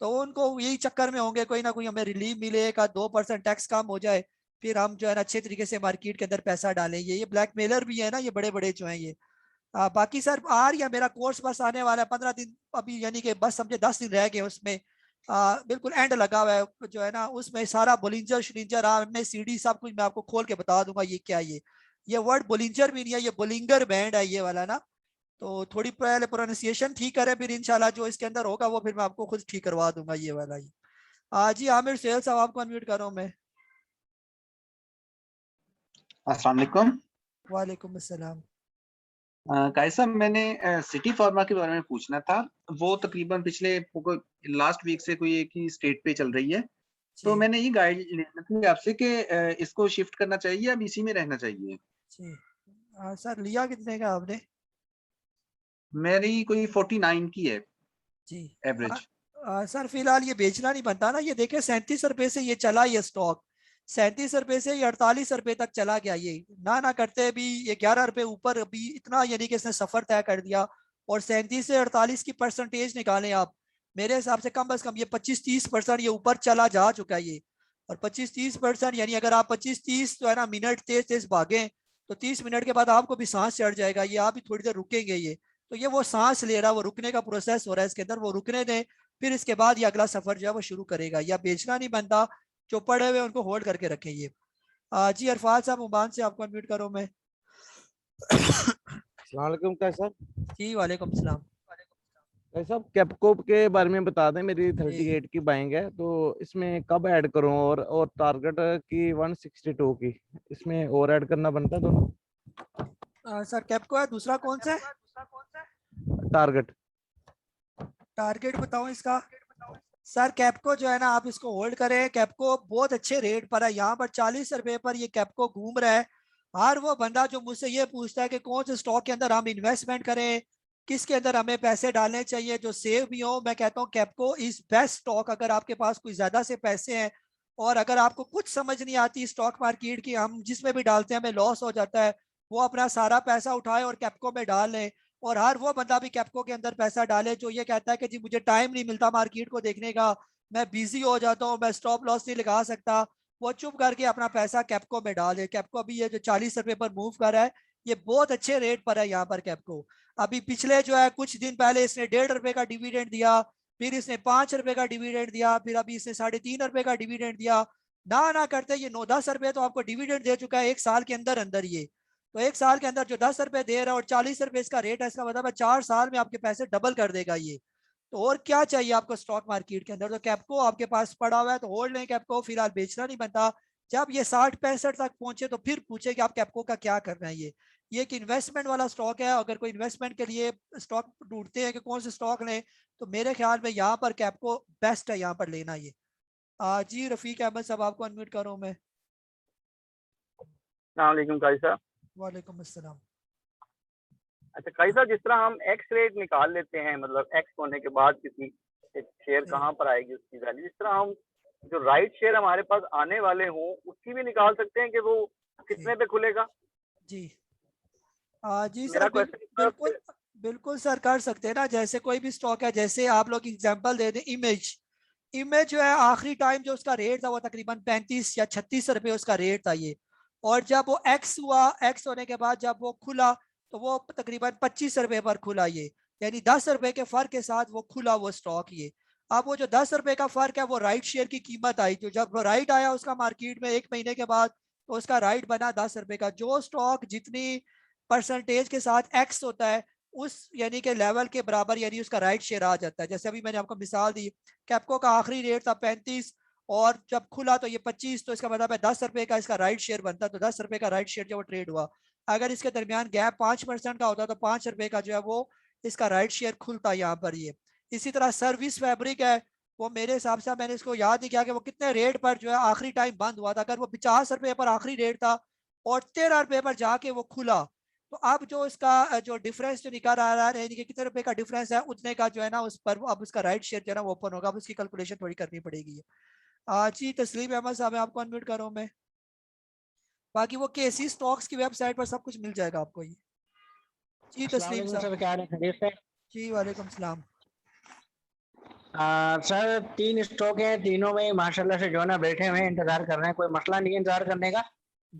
तो उनको यही चक्कर में होंगे कोई ना कोई हमें रिलीफ मिले का 2% टैक्स कम हो जाए, फिर हम जो है ना अच्छे तरीके से मार्केट के अंदर पैसा डालेंगे। ये ब्लैकमेलर भी है ना ये बड़े बड़े जो है ये। बाकी सर आ रही है, मेरा कोर्स बस आने वाला है 15 दिन अभी, यानी कि बस समझे 10 दिन रह गए उसमें। बिल्कुल एंड लगा हुआ है जो है ना, उसमें सारा बोलिंजर श्रिंजर MACD सब कुछ मैं आपको खोल के बता दूंगा ये क्या ये वर्ड बोलिंजर भी नहीं है, ये बोलिंगर बैंड है ये वाला ना। तो थोड़ी पहले प्रोनाउंसिएशन ठीक करें, फिर इंशाल्लाह जो इसके अंदर होगा वो फिर मैं आपको खुद ठीक करवा दूंगा ये वाला ही। जी आमिर सुहेल साहब आपको अनम्यूट कर रहा हूँ मैं। अस्सलाम वालेकुम। वालेकुम अस्सलाम। कायद साहब मैंने सिटी फार्मा के बारे में पूछना था। वो तकरीबन पिछले लास्ट वीक से कोई एक ही स्टेट पे चल रही है, तो मैंने ये गाइड लेना थी आपसे कि इसको शिफ्ट करना चाहिए या इसी में रहना चाहिए? जी सर लिया कितने का आपने? मेरी कोई 49 की है जी एवरेज। सर फिलहाल ये बेचना नहीं बनता ना। ये देखे 37 रुपए से ये चला ये स्टॉक, 37 रुपए से ये 48 रुपए तक चला गया ये, ना करते भी ये 11 रुपए ऊपर अभी इतना, यानी कि इसने सफर तय कर दिया। और 37 से 48 की परसेंटेज निकालें आप, मेरे हिसाब से कम ये 25-30% ये ऊपर चला जा चुका है ये। और 25-30% यानी अगर आप 25-30 जो है ना मिनट तेज तेज भागे तो 30 मिनट के बाद आपको भी सांस चढ़ जाएगा, ये आप भी थोड़ी देर रुकेंगे ये। तो ये वो सांस ले रहा है, वो रुकने का प्रोसेस हो रहा है इसके अंदर, वो रुकने दें, फिर इसके बाद ये अगला सफर जो है वो शुरू करेगा। या बेचना नहीं बनता, जो पड़े हुए उनको होल्ड करके रखें ये। जी अरफाज साहब उमान से आपको अनम्यूट करो मैं। सलामकुम कैसर। जी वालेकुम सलाम। साहब कैपको के बारे में बता दें, मेरी 38 की बाइंग है, तो इसमें कब ऐड करूं? और टारगेट की 162 की, इसमें और ऐड करना बनता है दोनों? सर कैपको है, दूसरा कौन सा है? टारगेट टारगेट बताओ इसका। सर कैपको जो है ना आप इसको होल्ड करें, कैपको बहुत अच्छे रेट पर है, यहाँ पर 40 रुपए पर ये कैपको घूम रहा है। हर वो बंदा जो मुझसे ये पूछता है कि कौन से स्टॉक के अंदर हम इन्वेस्टमेंट करें, किसके अंदर हमें पैसे डालने चाहिए जो सेव भी हो, मैं कहता हूँ कैपको इज बेस्ट स्टॉक। अगर आपके पास कोई ज्यादा से पैसे हैं और अगर आपको कुछ समझ नहीं आती स्टॉक मार्केट की, हम जिसमें भी डालते हैं हमें लॉस हो जाता है, वो अपना सारा पैसा उठाए और कैपको में डाल लें। और हर वो बंदा भी कैपको के अंदर पैसा डाले जो ये कहता है कि जी मुझे टाइम नहीं मिलता मार्केट को देखने का, मैं बिजी हो जाता हूँ, मैं स्टॉप लॉस नहीं लगा सकता, वो चुप करके अपना पैसा कैपको में डाल दे। कैपको अभी ये जो 40 रुपए पर मूव कर रहा है ये बहुत अच्छे रेट पर है यहाँ पर कैपको। अभी पिछले जो है कुछ दिन पहले इसने 1.5 रुपए का डिविडेंड दिया, फिर इसने 5 रुपए का डिविडेंड दिया, फिर अभी इसने 3.5 रुपए का डिविडेंड दिया। ना करते ये 9-10 रुपए तो आपको डिविडेंड दे चुका है एक साल के अंदर अंदर ये। तो एक साल के अंदर जो 10 रुपए दे रहा है और 40 रुपए इसका रेट है, इसका मतलब है 4 साल में आपके पैसे डबल कर देगा ये। तो और क्या चाहिए आपको स्टॉक मार्केट के अंदर? तो कैपको आपके पास पड़ा हुआ है तो होल्ड लें कैपको, फिलहाल बेचना नहीं बनता। जब ये 60-65 तक पहुंचे तो फिर पूछे कि आप कैपको का क्या करना है ये। ये एक इन्वेस्टमेंट वाला स्टॉक है। अगर कोई इन्वेस्टमेंट के लिए स्टॉक ढूंढते हैं कि कौन से स्टॉक लें, तो मेरे ख्याल में यहाँ पर कैपको बेस्ट है यहाँ पर लेना ये। जी रफीक अहमद साहब, आपको अनम्यूट कर रहा हूँ मैं। अस्सलाम काजी साहब। वालेकुम अस्सलाम। अच्छा काजी साहब, जिस तरह हम एक्स रेट निकाल लेते हैं, मतलब एक्स होने के बाद किसी एक शेयर कहाँ पर आएगी उसकी वैल्यू, जिस तरह हम जो राइट शेयर हमारे पास आने वाले हों उसकी भी निकाल सकते हैं कि वो कितने पे खुलेगा? जी जी मेरा सर, क्वेश्चन बिल्कुल बिल्कुल सर कर सकते हैं ना। जैसे कोई भी स्टॉक है, जैसे आप लोग एग्जांपल दे दें, इमेज जो है आखिरी टाइम जो उसका रेट था वो तकरीबन 35 या 36 रुपए उसका रेट था ये। और जब वो एक्स हुआ, एक्स होने के बाद जब वो खुला तो वो तकरीबन 25 रुपए पर खुला ये, यानी 10 रुपए के फर्क के साथ वो खुला वो स्टॉक ये। अब वो जो 10 रुपए का फर्क है वो राइट शेयर की कीमत आई, तो जब राइट आया उसका मार्केट में 1 महीने के बाद, तो उसका राइट बना 10 रुपए का। जो स्टॉक जितनी परसेंटेज के साथ एक्स होता है उस यानी कि लेवल के बराबर यानी उसका राइट शेयर आ जाता है। जैसे अभी मैंने आपको मिसाल दी, कैपको का आखिरी रेट था 35 और जब खुला तो ये 25, तो इसका मतलब है 10 रुपए का इसका राइट शेयर बनता है। तो 10 रुपए का राइट शेयर जो वो ट्रेड हुआ, अगर इसके दरमियान गैप 5% का होता तो 5 रुपए का जो है वो इसका राइट शेयर खुलता यहाँ पर ये। इसी तरह सर्विस फैब्रिक है, वो मेरे हिसाब से मैंने इसको याद नहीं किया कि वो कितने रेट पर जो है आखिरी टाइम बंद हुआ था। अगर वो 50 रुपए पर आखिरी रेट था और 13 रुपए पर जाके वो खुला, तो अब जो इसका जो डिफरेंस जो निकाल आ रहा है यानी कि कितने रुपए का डिफरेंस है उतने का जो है ना उस पर अब उसका राइट शेयर जो है ना वो ओपन होगा। अब उसकी कैलकुलेशन थोड़ी करनी पड़ेगी। जी तस्लीम अहमद साहब, आपको अनम्यूट कर रहा हूं मैं। बाकी वो केसी स्टॉक्स की वेबसाइट पर सब कुछ मिल जाएगा आपको ये। जी तस्लीम साहब। सर क्या हाल है, खैरियत से? जी वालेकुम सलाम। सर 3 स्टॉक है, तीनों में माशाल्लाह से जो है ना बैठे हुए हैं, इंतजार कर रहे हैं, कोई मसला नहीं है इंतजार करने का।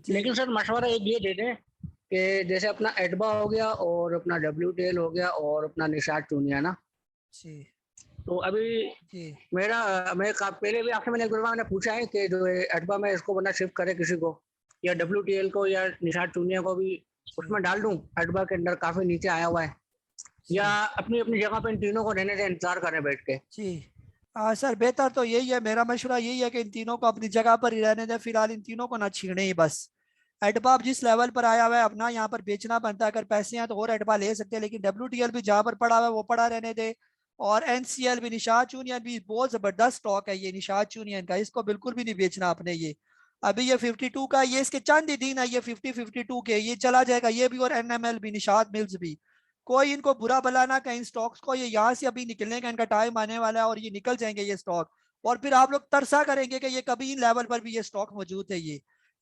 लेकिन सर मशवरा एक ये दे दें कि जैसे अपना एडबा हो गया और अपना WTL हो गया और अपना निशात चूनिया ना, जी तो अभी मैं पहले भी आपसे मैंने एक दफा मैंने पूछा है कि जो एडबा में इसको बना शिफ्ट करे किसी को, या WTL को या निशात चूनिया को भी उसमें डाल दूं, एडबा के अंदर काफी नीचे आया हुआ है, या अपनी अपनी जगह पे इन तीनों को रहने से इंतजार करें बैठ के? जी सर बेहतर तो यही है, मेरा मशवरा यही है कि इन तीनों को अपनी जगह पर ही रहने दें फिलहाल, इन तीनों को ना छीने ही बस। एडबा जिस लेवल पर आया हुआ है अपना यहाँ पर बेचना बनता है, अगर पैसे हैं तो और एडबा ले सकते हैं, लेकिन WTL भी जहाँ पर पड़ा हुआ है वो पड़ा रहने दे। और NCL भी, निशात यूनियन भी बहुत जबरदस्त स्टॉक है ये निशात यूनियन का, इसको बिल्कुल भी नहीं बेचना आपने ये। अभी ये 52 का, ये इसके चंद ही दिन है ये 52 के, ये चला जाएगा ये भी और NML भी, निशात मिल्स भी। कोई इनको बुरा भला ना कहीं स्टॉक्स को, ये यहाँ से अभी निकलने का इनका टाइम आने वाला है और ये निकल जाएंगे ये स्टॉक। और फिर आप लोग तरसा करेंगे कि ये कभी इन लेवल पर भी ये स्टॉक मौजूद है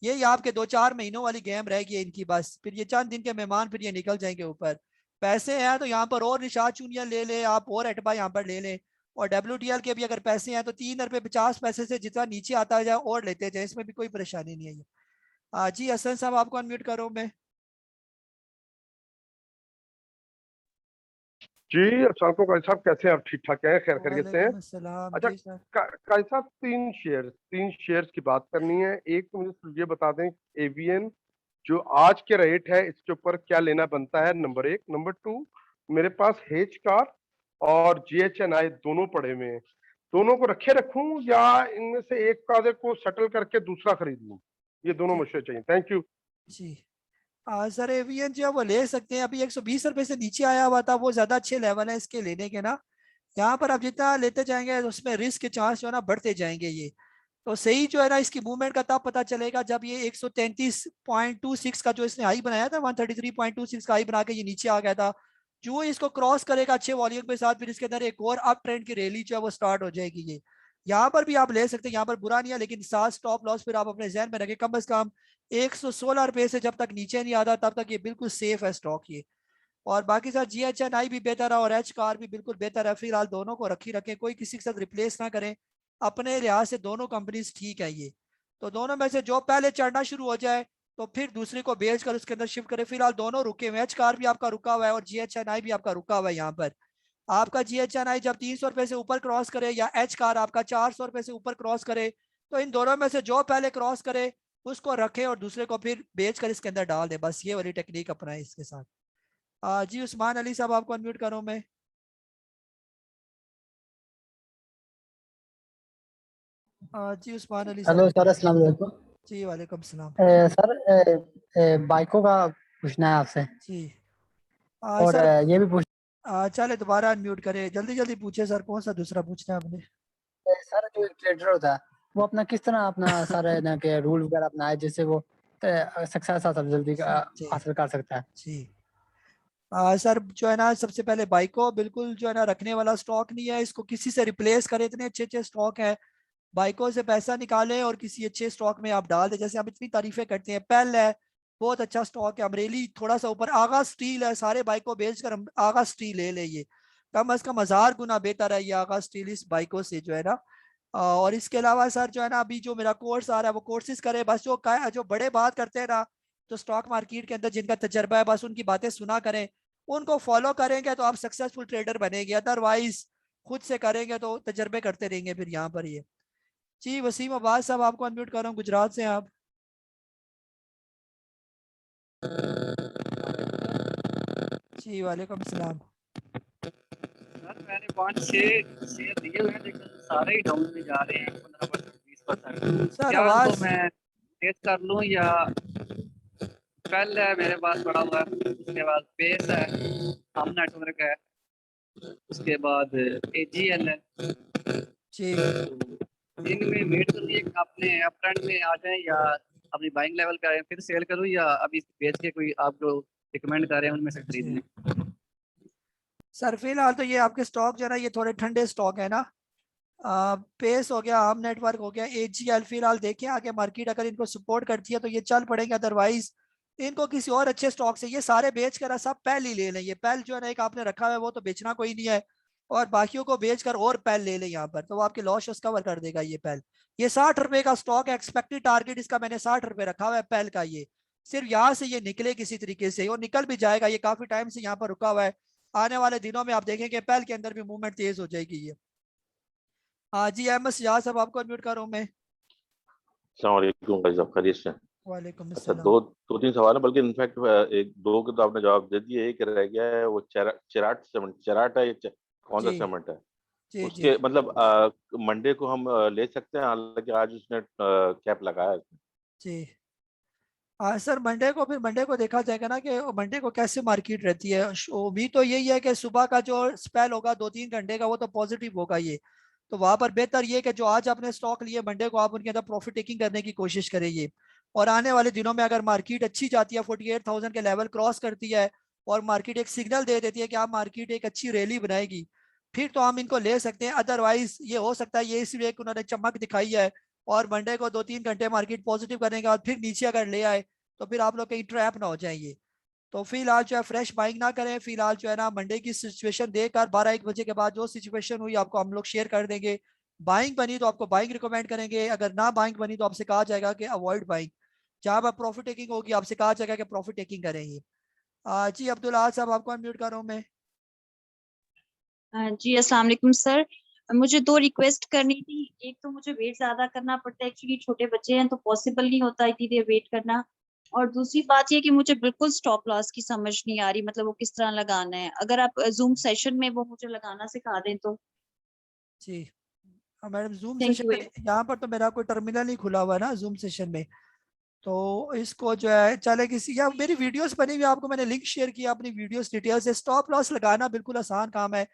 ये आपके 2-4 महीनों वाली गेम रहेगी इनकी बस, फिर ये चंद दिन के मेहमान फिर ये निकल जाएंगे ऊपर। पैसे हैं तो यहाँ पर और निशात चूनिया ले ले आप, और एटबा यहाँ पर ले लें। और WTL के भी अगर पैसे हैं तो 3 रुपए 50 पैसे से जितना नीचे आता जाए और लेते जाए, इसमें भी कोई परेशानी नहीं है ये। जी हसन साहब, आपको अनम्यूट करो मैं। जी अस्सलाम वालेकुम काजी साहब, कैसे हैं आप? ठीक ठाक हैं, खैर खैरियत से हैं? वालेकुम अस्सलाम। अच्छा जी सर। काजी साहब, तीन शेयर्स की बात करनी है। एक तो मुझे ये बता दें AVN जो आज के रेट है इसके ऊपर क्या लेना बनता है, नंबर 1। नंबर 2, मेरे पास हेज कार और GHNI दोनों पड़े हुए हैं, दोनों को रखे रखूं या इनमें से एक का को सेटल करके दूसरा खरीद लूं? ये दोनों मशवरे चाहिए। Thank you ji sir AVN जो है वो ले सकते हैं, अभी 120 रुपए से नीचे आया हुआ था, वो ज्यादा अच्छे लेवल है इसके लेने के ना। यहाँ पर आप जितना लेते जाएंगे उसमें रिस्क के चांस जो है ना बढ़ते जाएंगे ये। तो सही जो है ना इसकी मूवमेंट का तब पता चलेगा जब ये 133.26 का जो इसने हाई बनाया था, 133.26 का हाई बना के ये नीचे आ गया था। जो इसको क्रॉस करेगा अच्छे वॉल्यूम के साथ, फिर इसके अंदर एक और अप ट्रेंड की रैली जो है वो स्टार्ट हो जाएगी ये। यहाँ पर भी आप ले सकते हैं, यहाँ पर बुरा नहीं है, लेकिन साथ स्टॉप लॉस फिर आप अपने जहन में रखें, कम से कम 116 रुपए से जब तक नीचे नहीं आता तब तक ये बिल्कुल सेफ है स्टॉक ये। और बाकी सर GHNI भी बेहतर है और एच कार भी बिल्कुल बेहतर है, फिलहाल दोनों को रखी रखें, कोई किसी के साथ रिप्लेस ना करें, अपने लिहाज से दोनों कंपनीज ठीक है ये। तो दोनों में से जो पहले चढ़ना शुरू हो जाए तो फिर दूसरे को बेच कर उसके अंदर शिफ्ट करें। फिलहाल दोनों रुके हुए, एच कार भी आपका रुका हुआ है और GHNI भी आपका रुका हुआ है। यहाँ पर आपका GHNI जब 300 रुपए से ऊपर क्रॉस करे या एच कार आपका 400 रुपए से ऊपर क्रॉस करे, तो इन दोनों में से जो पहले क्रॉस करे उसको रखे और दूसरे को फिर बेच कर इसके अंदर डाल दे, बस ये वाली टेक्निक अपनाए इसके साथ। जी उस्मान अली साहब, आपको अनम्यूट करूं मैं। जी उस्मान अली साहब। हेलो सर, अस्सलाम वालेकुम। जी वालेकुम सलाम। सर बाइको का पूछना है आपसे। जी और सर ये भी पूछ चले दोबारा अनम्यूट करें, जल्दी जल्दी पूछे सर, कौन सा दूसरा पूछना है आपने? सर जो एक ट्रेडर होता है वो अपना किस तरह अपना सारे ना के रूल वगैरह अपनाए जिससे वो सक्सेस हासिल जल्दी जी हासिल कर सकता है। जी सर जो है ना, सबसे पहले बाइक को बिल्कुल जो है ना रखने वाला स्टॉक नहीं है, इसको किसी से रिप्लेस करें, इतने अच्छे अच्छे स्टॉक है। बाइकों से पैसा निकालें और किसी अच्छे स्टॉक में आप डाल दें। जैसे हम इतनी तारीफें करते हैं, पेल है बहुत अच्छा स्टॉक है, अमरेली थोड़ा सा ऊपर, आगा स्टील है, सारे बाइक को बेचकर हम आगा स्टील ले लें, कम अज कम 1000 गुना बेहतर है ये आगा स्टील इस बाइकों से जो है ना। और इसके अलावा सर जो है ना, अभी जो मेरा कोर्स आ रहा है वो कोर्सेज करे, बस जो बड़े बात करते हैं ना, जो स्टॉक मार्केट के अंदर जिनका तजर्बा है, बस उनकी बातें सुना करें, उनको फॉलो करेंगे तो आप सक्सेसफुल ट्रेडर बनेंगे। अदरवाइज खुद से करेंगे तो तजर्बे करते रहेंगे फिर यहाँ पर। ये जी वसीम अब्बास साहब आपको अनम्यूट कर रहा हूँ, गुजरात से आप। जी वालेकुम सलाम। सर मैंने 5-6 शेयर दिए हुए हैं लेकिन सारे ही डाउन में जा रहे हैं 15%, 20%। सर क्या आवाज तो मैं टेस्ट कर लूं या कल है मेरे पास पड़ा हुआ है, उसके बाद पेस है, हम नेटवर्क है, उसके बाद एजीएल है। जी इनमें वेट करनी है कि अपने अप ट्रेंड में आ जाए या अपनी बाइंग लेवल पे आए फिर सेल करूं या अभी बेच के कोई आप जो रिकमेंड कर रहे हैं उनमें से खरीद लें। सर फिलहाल तो ये आपके स्टॉक जो है ना, ये थोड़े ठंडे स्टॉक है ना। पेस हो गया, आम नेटवर्क हो गया, एजीएल फिलहाल देखें आगे मार्केट अगर इनको सपोर्ट करती है तो ये चल पड़ेंगे, अदरवाइज इनको किसी और अच्छे स्टॉक से ये सारे बेच कर सब पहल ही ले लें। ये पहल जो है ना एक आपने रखा हुआ है वो तो बेचना कोई नहीं है, और बाकियों को बेचकर और पहल ले लें यहाँ पर, तो वो आपके लॉस कवर कर देगा ये पहल। ये 60 रुपए का स्टॉक है, एक्सपेक्टेड टारगेट इसका मैंने 60 रुपए रखा हुआ है पहल का। ये सिर्फ यहाँ से ये निकले किसी तरीके से, और निकल भी जाएगा, ये काफी टाइम से यहाँ पर रुका हुआ है। आने वाले दिनों में आप देखेंगे पहल के अंदर भी मूवमेंट तेज हो जाएगी ये। हाँ जी अहमद सियाज साहब आपको अनम्यूट कर रहा हूँ मैं। अस्सलाम वालेकुम भाई साहब, खैरियत से? वालेकुम अच्छा, अस्सलाम। दो तीन सवाल है, बल्कि इनफैक्ट एक दो के तो आपने जवाब दे दिए, एक रह गया है वो चराट सीमेंट। चराट है ये कौन सा जी सीमेंट है? जी जी उसके मतलब मंडे को हम ले सकते हैं, हालांकि आज उसने कैप लगाया है। जी सर मंडे को, फिर मंडे को देखा जाएगा ना कि मंडे को कैसे मार्केट रहती है। उम्मीद तो यही है कि सुबह का जो स्पेल होगा 2-3 घंटे का वो तो पॉजिटिव होगा ये, तो वहां पर बेहतर ये कि जो आज आपने स्टॉक लिए मंडे को आप उनके अंदर प्रॉफिट टेकिंग करने की कोशिश करेंगे। और आने वाले दिनों में अगर मार्केट अच्छी जाती है, 48,000 के लेवल क्रॉस करती है और मार्केट एक सिग्नल दे देती है कि आप मार्केट एक अच्छी रैली बनाएगी, फिर तो हम इनको ले सकते हैं। अदरवाइज ये हो सकता है ये इसलिए कि उन्होंने चमक दिखाई है और मंडे को 2-3 घंटे मार्केट पॉजिटिव करने के बाद फिर नीचे अगर ले आए तो फिर आप लोग कहीं ट्रैप ना हो जाएंगे। तो फिलहाल जो है फ्रेश बाइंग ना करें, फिलहाल जो है ना मंडे की सिचुएशन देखकर 12-1 बजे के बाद जो सिचुएशन हुई आपको हम लोग शेयर कर देंगे। बाइंग बनी तो आपको बाइंग रिकमेंड करेंगे, अगर ना बाइंग बनी तो आपसे कहा जाएगा कि अवॉइड बाइंग। जहां पर प्रॉफिट टेकिंग होगी आपसे कहा जाएगा कि प्रॉफिट टेकिंग करेंगे। जी अब्दुल आज साहब आपको अनम्यूट कर रहा हूँ मैं। जी अस्सलाम वालेकुम सर, मुझे 2 रिक्वेस्ट करनी थी। एक तो मुझे वेट ज्यादा करना पड़ता है, एक्चुअली छोटे बच्चे हैं तो पॉसिबल नहीं होता इतनी देर वेट करना। और दूसरी बात ये कि मुझे बिल्कुल स्टॉप लॉस की समझ नहीं आ रही, मतलब वो किस तरह लगाना है। अगर आप जूम सेशन में वो मुझे लगाना सिखा दें तो। जी madam zoom thank session you. में यहाँ पर तो मेरा कोई टर्मिनल नहीं खुला हुआ है ना जूम सेशन में, तो इसको जो है चले किसी, या मेरी वीडियोस बनी हुई आपको मैंने लिंक शेयर किया अपनी वीडियोस डिटेल से। स्टॉप लॉस लगाना बिल्कुल आसान काम है।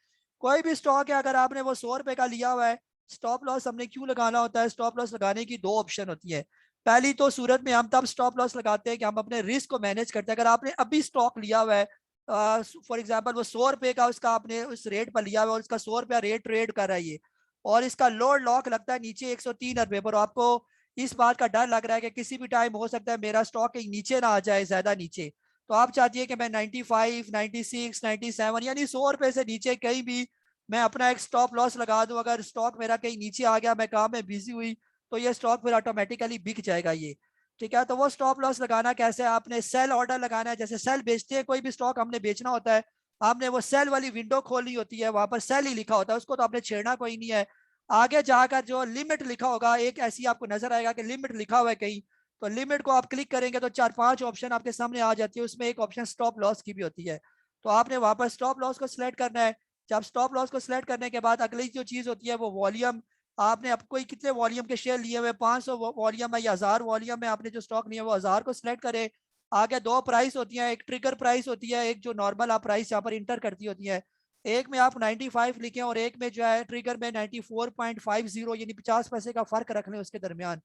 कोई भी स्टॉक है अगर आपने वो 100 रुपए का लिया हुआ है, स्टॉप लॉस हमने क्यों लगाना होता है? स्टॉप लॉस लगाने की 2 ऑप्शन होती है। पहली तो सूरत में हम तब स्टॉप लॉस लगाते हैं कि हम अपने रिस्क को मैनेज करते हैं। अगर आपने अभी स्टॉक लिया हुआ है, फॉर एग्जाम्पल वो 100 रुपए का उसका आपने उस रेट पर लिया हुआ है और उसका 100 रुपया रेट ट्रेड कर रहा है ये, और इसका लोड लॉक लगता है नीचे 103 रुपए पर, आपको इस बात का डर लग रहा है कि किसी भी टाइम हो सकता है मेरा स्टॉक कहीं नीचे ना आ जाए ज्यादा नीचे, तो आप चाहती है कि मैं 95, 96, 97 यानी 100 रुपए से नीचे कहीं भी मैं अपना एक स्टॉप लॉस लगा दूं। अगर स्टॉक मेरा कहीं नीचे आ गया, मैं काम में बिजी हुई, तो ये स्टॉक फिर ऑटोमेटिकली बिक जाएगा ये। ठीक है, तो वो स्टॉप लॉस लगाना कैसे? आपने सेल ऑर्डर लगाना है, जैसे सेल बेचते हैं, कोई भी स्टॉक हमने बेचना होता है, आपने वो सेल वाली विंडो खोली होती है, वहां पर सेल ही लिखा होता है, उसको तो आपने छेड़ना कोई नहीं है। आगे जाकर जो लिमिट लिखा होगा एक ऐसी आपको नजर आएगा कि लिमिट लिखा हुआ है कहीं, तो लिमिट को आप क्लिक करेंगे तो 4-5 ऑप्शन आपके सामने आ जाती है, उसमें एक ऑप्शन स्टॉप लॉस की भी होती है, तो आपने वहां पर स्टॉप लॉस को सिलेक्ट करना है। जब स्टॉप लॉस को सिलेक्ट करने के बाद अगली जो चीज होती है वो वॉल्यूम, आपने अब कोई कितने वॉल्यूम के शेयर लिए हुए, 500 वॉल्यूम है या 1000 वॉल्यूम है, आपने जो स्टॉक लिया वो 1000 को सिलेक्ट करें। आगे दो प्राइस होती हैं, एक ट्रिगर प्राइस होती है, एक जो नॉर्मल आप प्राइस यहाँ पर इंटर करती होती है। एक में आप 95 लिखें और एक में जो है ट्रिगर में 94.50 यानी 50 पैसे का फर्क रख लें उसके दरमियान,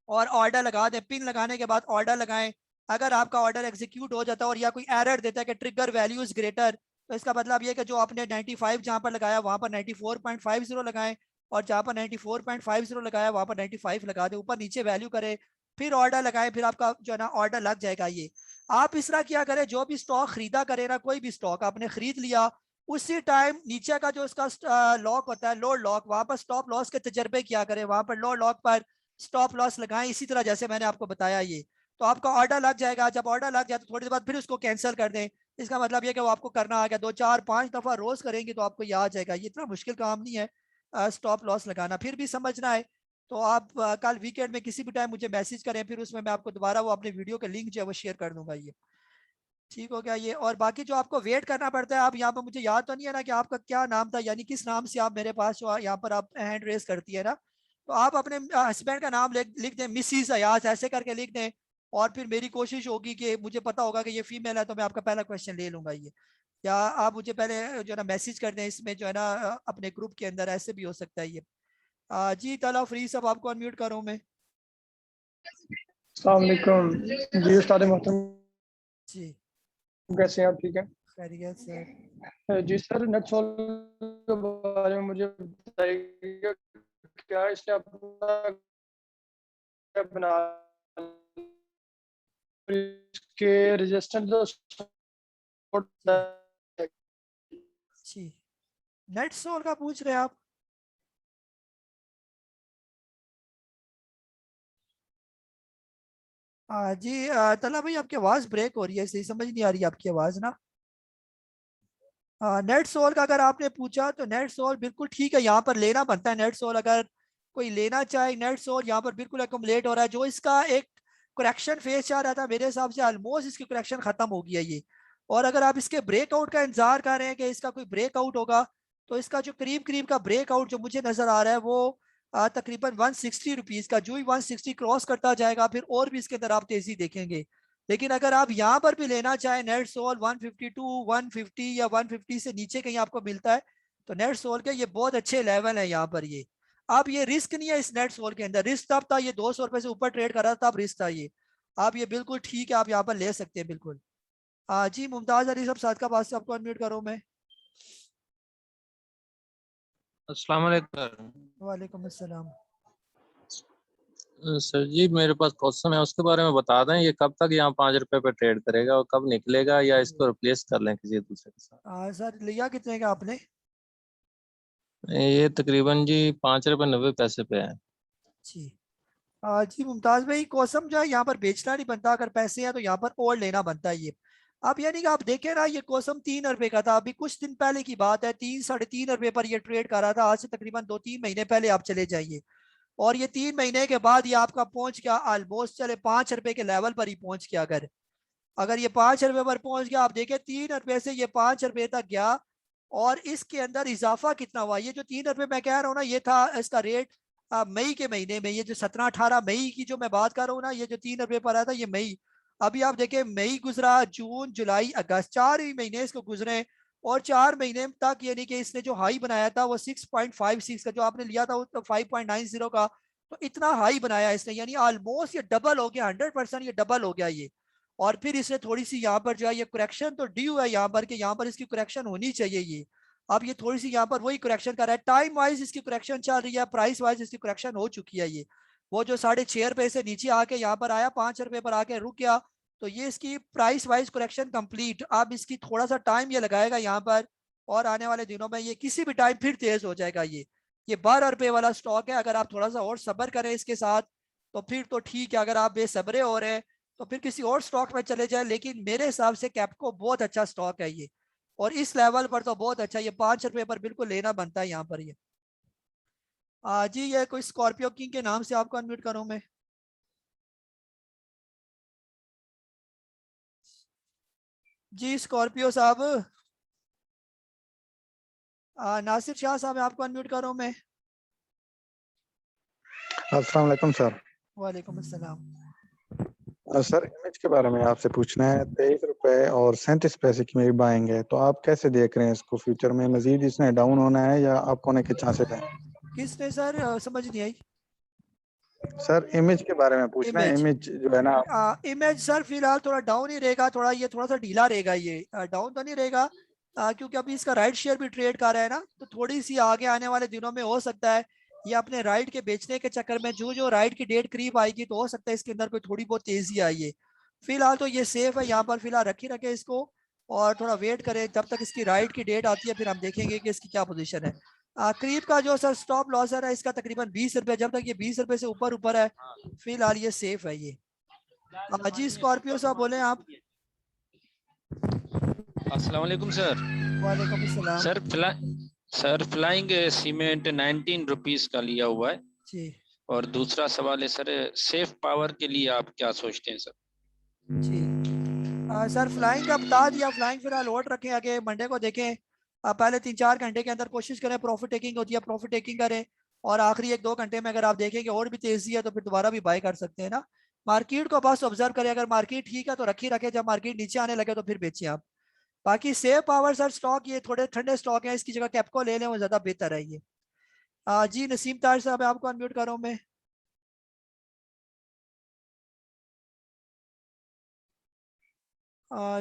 और ऑर्डर लगा दें। पिन लगाने के बाद ऑर्डर लगाएं। अगर आपका ऑर्डर एग्जीक्यूट हो जाता है और या कोई एरर देता है कि ट्रिगर वैल्यू इज ग्रेटर, तो इसका मतलब ये कि जो आपने 95 जहाँ पर लगाया वहाँ पर 94.50 लगाएं, और जहाँ पर 94.50 लगाया वहाँ पर 95 लगा दें, ऊपर नीचे वैल्यू करें, फिर ऑर्डर लगाएं, फिर आपका जो है ना ऑर्डर लग जाएगा। ये आप इस तरह क्या करें, जो भी स्टॉक खरीदा करें ना, कोई भी स्टॉक आपने खरीद लिया, उसी टाइम नीचे का जो उसका लॉक होता है, लोड लॉक, वहां पर स्टॉप लॉस के तजर्बे क्या करें, वहां पर लोड लॉक पर स्टॉप लॉस लगाएं, इसी तरह जैसे मैंने आपको बताया। ये तो आपका ऑर्डर लग जाएगा। जब ऑर्डर लग जाए तो थोड़ी देर बाद फिर उसको कैंसिल कर दें। इसका मतलब ये कि वो आपको करना आ गया, 2 4 5 दफा रोज करेंगे तो आपको याद आ जाएगा। ये इतना मुश्किल काम नहीं है स्टॉप लॉस लगाना। फिर भी समझना है तो आप कल वीकेंड में किसी भी टाइम मुझे मैसेज करें, फिर उसमें मैं आपको दोबारा वो अपने वीडियो के लिंक जो है वो शेयर कर दूंगा। ये ठीक हो गया ये। और बाकी जो आपको वेट करना पड़ता है, आप यहाँ पर, मुझे याद तो नहीं है ना कि आपका क्या नाम था, यानी किस नाम से आप मेरे पास जो यहाँ पर आप हैंड रेस करती है ना, तो आप अपने हस्बैंड का नाम लिख दें, मिसिस अयाज ऐसे करके लिख दें, और फिर मेरी कोशिश होगी कि मुझे पता होगा कि ये फीमेल है तो मैं आपका पहला क्वेश्चन ले लूंगा। ये या आप मुझे पहले जो है ना मैसेज कर दें इसमें जो है ना अपने ग्रुप के अंदर, ऐसे भी हो सकता है ये। जी तला फ्री सब आपको अनम्यूट करूँ मैं। अस्सलाम वालेकुम जी उस्ताद मोहतरम, जी कैसे हैं आप? ठीक है खैरियत सर। जी सर, नटसोल के बारे में मुझे बताइएगा, क्या इसने अपना क्या बना इसके रेजिस्टेंस जी नेट सोल का पूछ रहे हैं आप? जी तला भाई आपकी आवाज ब्रेक हो रही है, सही समझ नहीं आ रही आपकी आवाज ना। नेट सोल का अगर आपने पूछा तो नेट सोल बिल्कुल ठीक है, यहाँ पर लेना बनता है। नेट सोल अगर कोई लेना चाहे, नेट सोल यहाँ पर बिल्कुल एकमुलेट हो रहा है। जो इसका एक करेक्शन फेस चल रहा था, मेरे हिसाब से ऑलमोस्ट इसकी करेक्शन खत्म हो गई है ये। और अगर आप इसके ब्रेकआउट का इंतजार कर रहे हैं कि इसका कोई ब्रेकआउट होगा, तो इसका जो करीब करीब का ब्रेकआउट जो मुझे नजर आ रहा है वो तकरीबन 160 रुपीज का, जो ही 160 क्रॉस करता जाएगा फिर और भी इसके अंदर आप तेजी देखेंगे। लेकिन अगर आप यहाँ पर भी लेना चाहें, नेट सोल 152 150 या 150 से नीचे कहीं आपको मिलता है, तो नेट सोल के ये बहुत अच्छे लेवल है यहाँ पर। ये आप ये रिस्क नहीं है इस नेट सोल के अंदर, रिस्क तब था ये 200 रुपए से ऊपर ट्रेड कर रहा था, तब रिस्क था ये। आप ये बिल्कुल ठीक है, आप यहाँ पर ले सकते हैं बिल्कुल। जी मुमताज अली सब साथ का पास से आपको अनम्यूट करो मैं। अस्सलाम वालेकुम वालेकुम अस्सलाम। सर जी, मेरे पास क्वेश्चन है, उसके बारे में बता दें। ये कब तक यहाँ 5 रुपए पे ट्रेड करेगा और कब निकलेगा, या इसको रिप्लेस कर लें किसी दूसरे के साथ? सर लिया कितने का आपने? ये तकरीबन जी 5 रुपए 90 पैसे पे है। जी जी मुमताज भाई, कोसम जो है यहाँ पर बेचना नहीं बनता, अगर पैसे हैं तो यहाँ पर और लेना बनता है ये। अब यानी कि आप देखें ना, ये कोसम 3 रुपए का था, अभी कुछ दिन पहले की बात है, 3 साढ़े 3 रुपए पर ये ट्रेड कर रहा था। आज से तकरीबन 2-3 महीने पहले आप चले जाइए, और ये 3 महीने के बाद ये आपका पहुंच गया ऑलमोस्ट चले 5 रुपए के लेवल पर ही पहुंच गया। अगर अगर ये 5 रुपए पर पहुंच गया, आप देखें 3 रुपए से ये 5 रुपए तक गया, और इसके अंदर इजाफा कितना हुआ। ये जो 3 रुपए मैं कह रहा हूँ ना, ये था इसका रेट मई के महीने में। ये जो 17-18 मई की जो मैं बात कर रहा हूँ ना, ये जो 3 रुपए पर आया था ये मई। अभी आप देखें मई गुजरा, जून जुलाई अगस्त, 4 ही महीने इसको गुजरे, और 4 महीने तक यानी कि इसने जो हाई बनाया था वो 6.56 का, जो आपने लिया था वो तो 5.90 का, तो इतना हाई बनाया इसने, यानी ऑलमोस्ट ये डबल हो गया, 100% ये डबल हो गया ये। और फिर इसने थोड़ी सी यहाँ पर जो है ये करेक्शन तो ड्यू है यहाँ पर, कि यहाँ पर इसकी करेक्शन होनी चाहिए ये। अब ये थोड़ी सी यहाँ पर वही करेक्शन कर रहा है, टाइम वाइज इसकी करेक्शन चल रही है, प्राइस वाइज इसकी करेक्शन हो चुकी है ये। वो जो 6.5 रुपए से नीचे आके यहाँ पर आया, 5 रुपए पर आके रुक गया, तो ये इसकी प्राइस वाइज करेक्शन कंप्लीट। अब इसकी थोड़ा सा टाइम ये लगाएगा यहाँ पर, और आने वाले दिनों में ये किसी भी टाइम फिर तेज हो जाएगा ये 12 रुपए वाला स्टॉक है। अगर आप थोड़ा सा और सब्र करें इसके साथ तो फिर तो ठीक है, अगर आप बेसब्रे हो रहे हैं तो फिर किसी और स्टॉक में चले जाए। लेकिन मेरे हिसाब से कैप्को बहुत अच्छा स्टॉक है ये, और इस लेवल पर तो बहुत अच्छा, ये 5 रुपए पर बिल्कुल लेना बनता है यहाँ पर ये। जी ये कोई स्कॉर्पियो किंग के नाम से आपको अनम्यूट करूं मैं। जी स्कॉर्पियो साहब, नासिर शाह साहब आपको अनम्यूट करूं मैं। अस्सलाम वालेकुम सर। वालेकुम अस्सलाम। सर इमेज के बारे में आपसे पूछना है। 23 रुपए और 37 पैसे की मेरी बाइंग है, तो आप कैसे देख रहे हैं इसको? फ्यूचर में मजीद इसने डाउन होना है या अप होने के चांसेस हैं? किसने सर? समझ नहीं आई। सर इमेज के बारे में पूछना है। इमेज जो है ना, इमेज सर फिलहाल थोड़ा डाउन ही रहेगा, थोड़ा सा ढीला रहेगा, ये डाउन तो नहीं रहेगा, क्योंकि अभी इसका राइट शेयर भी ट्रेड कर रहा है ना, तो थोड़ी सी आगे आने वाले दिनों में हो सकता है ये अपने राइट के बेचने के चक्कर में जो राइट की डेट करीब आएगी तो हो सकता है इसके अंदर कोई थोड़ी बहुत तेजी आई है। फिलहाल तो ये सेफ है, यहाँ पर फिलहाल रखे इसको और थोड़ा वेट करें जब तक इसकी राइट की डेट आती है, फिर हम देखेंगे कि इसकी क्या पोजीशन है। करीब का जो सर स्टॉप लॉस है इसका तकरीबन 20 रुपए, जब तक ये 20 रुपए से ऊपर है फिलहाल ये सेफ है ये। जी स्कॉर्पियो साहब बोले आप। अस्सलाम वालेकुम सर। वालेकुम अस्सलाम। सर फ्लाइंग सीमेंट 19 रुपीस का लिया हुआ है जी। और दूसरा सवाल है सर, सेफ पावर के लिए आप क्या सोचते हैं सर? जी सर फ्लाइंग का बता दिया, फ्लाइंग फिलहाल होल्ड रखें, आगे मंडे को देखें। पहले 3-4 घंटे के अंदर कोशिश करें, प्रॉफिट टेकिंग होती है प्रॉफिट टेकिंग करें, और आखिरी 1-2 घंटे में अगर आप देखेंगे और भी तेजी है तो फिर दोबारा भी बाय कर सकते हैं ना। मार्केट को बस ऑब्जर्व करें, अगर मार्केट ठीक है तो रखे, जब मार्केट नीचे आने लगे तो फिर बेचिए आप। बाकी सेफ पावर सर स्टॉक ये थोड़े ठंडे स्टॉक है, इसकी जगह कैपको ले लें, वो ज्यादा बेहतर है ये। जी नसीम ताहिर साहब आपको अनम्यूट कर रहा हूँ मैं।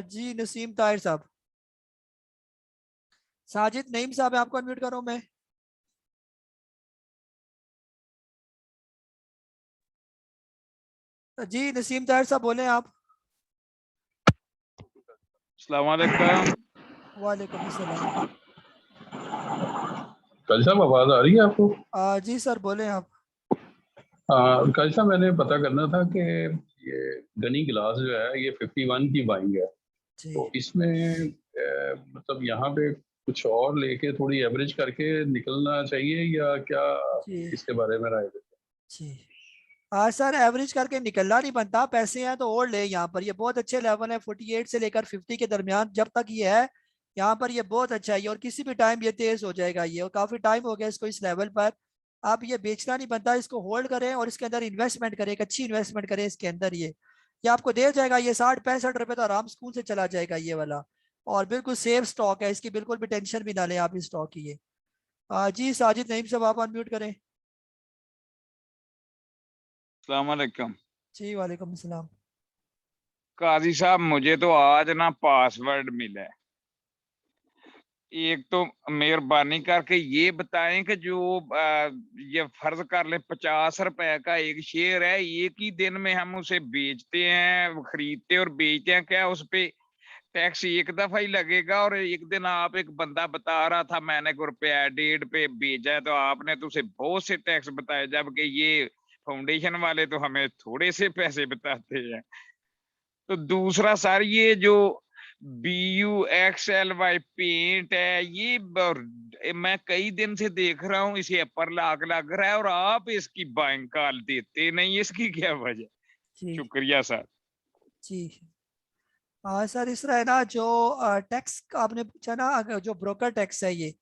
जी नसीम ताहिर साहब। साजिद नईम साहब आपको अनम्यूट कर रहा हूँ मैं। जी नसीम ताहिर साहब बोले आप। अस्सलाम वालेकुम। वालेकुम अस्सलाम। काजी साहब आवाज आ रही है आपको? जी सर बोले आप। काजी साहब मैंने पता करना था कि ये गनी गिलास जो है ये 51 की बाइंग है, तो इसमें मतलब यहाँ पे कुछ और लेके थोड़ी एवरेज करके निकलना चाहिए या क्या, इसके बारे में राय देते जी सर एवरेज करके निकलना नहीं बनता, पैसे हैं तो और ले। यहाँ पर ये बहुत अच्छे लेवल है 48 से लेकर 50 के दरमियान, जब तक ये है यहाँ पर ये बहुत अच्छा है, और किसी भी टाइम ये तेज हो जाएगा ये, और काफी टाइम हो गया इसको इस लेवल पर। आप ये बेचना नहीं बनता, इसको होल्ड करें और इसके अंदर इन्वेस्टमेंट करें, एक अच्छी इन्वेस्टमेंट करें इसके अंदर। ये आपको दे जाएगा, ये 60-65 रुपए तो आराम स्कूल से चला जाएगा ये वाला, और बिल्कुल सेफ स्टॉक है, इसकी बिल्कुल भी टेंशन भी ना लें आप इस स्टॉक की ये। जी साजिद नईम साहब आप अनम्यूट करें। अस्सलाम वालेकुम। जी वालेकुम अस्सलाम। काजी साहब मुझे तो आज ना पासवर्ड मिला है, एक तो मेहरबानी करके ये बताएं कि जो ये फर्ज कर ले 50 रुपए का एक शेयर है, एक ही दिन में हम उसे बेचते हैं, खरीदते और बेचते हैं, क्या उस पे टैक्स एक दफा ही लगेगा? और एक दिन आप एक बंदा बता रहा था मैंने रुपया 1.5 पे बेचा है, तो आपने तो उसे बहुत से टैक्स बताए, जबकि ये फाउंडेशन वाले तो हमें थोड़े से पैसे बताते हैं। तो दूसरा सर ये जो BUXLY पेंट है, ये मैं कई दिन से देख रहा हूँ इसे अपर लग रहा है और आप इसकी बाइंग कॉल देते नहीं, इसकी क्या वजह? शुक्रिया सर। जी सर इस तरह है ना, जो टैक्स आपने पूछा ना, जो ब्रोकर टैक्स है ये,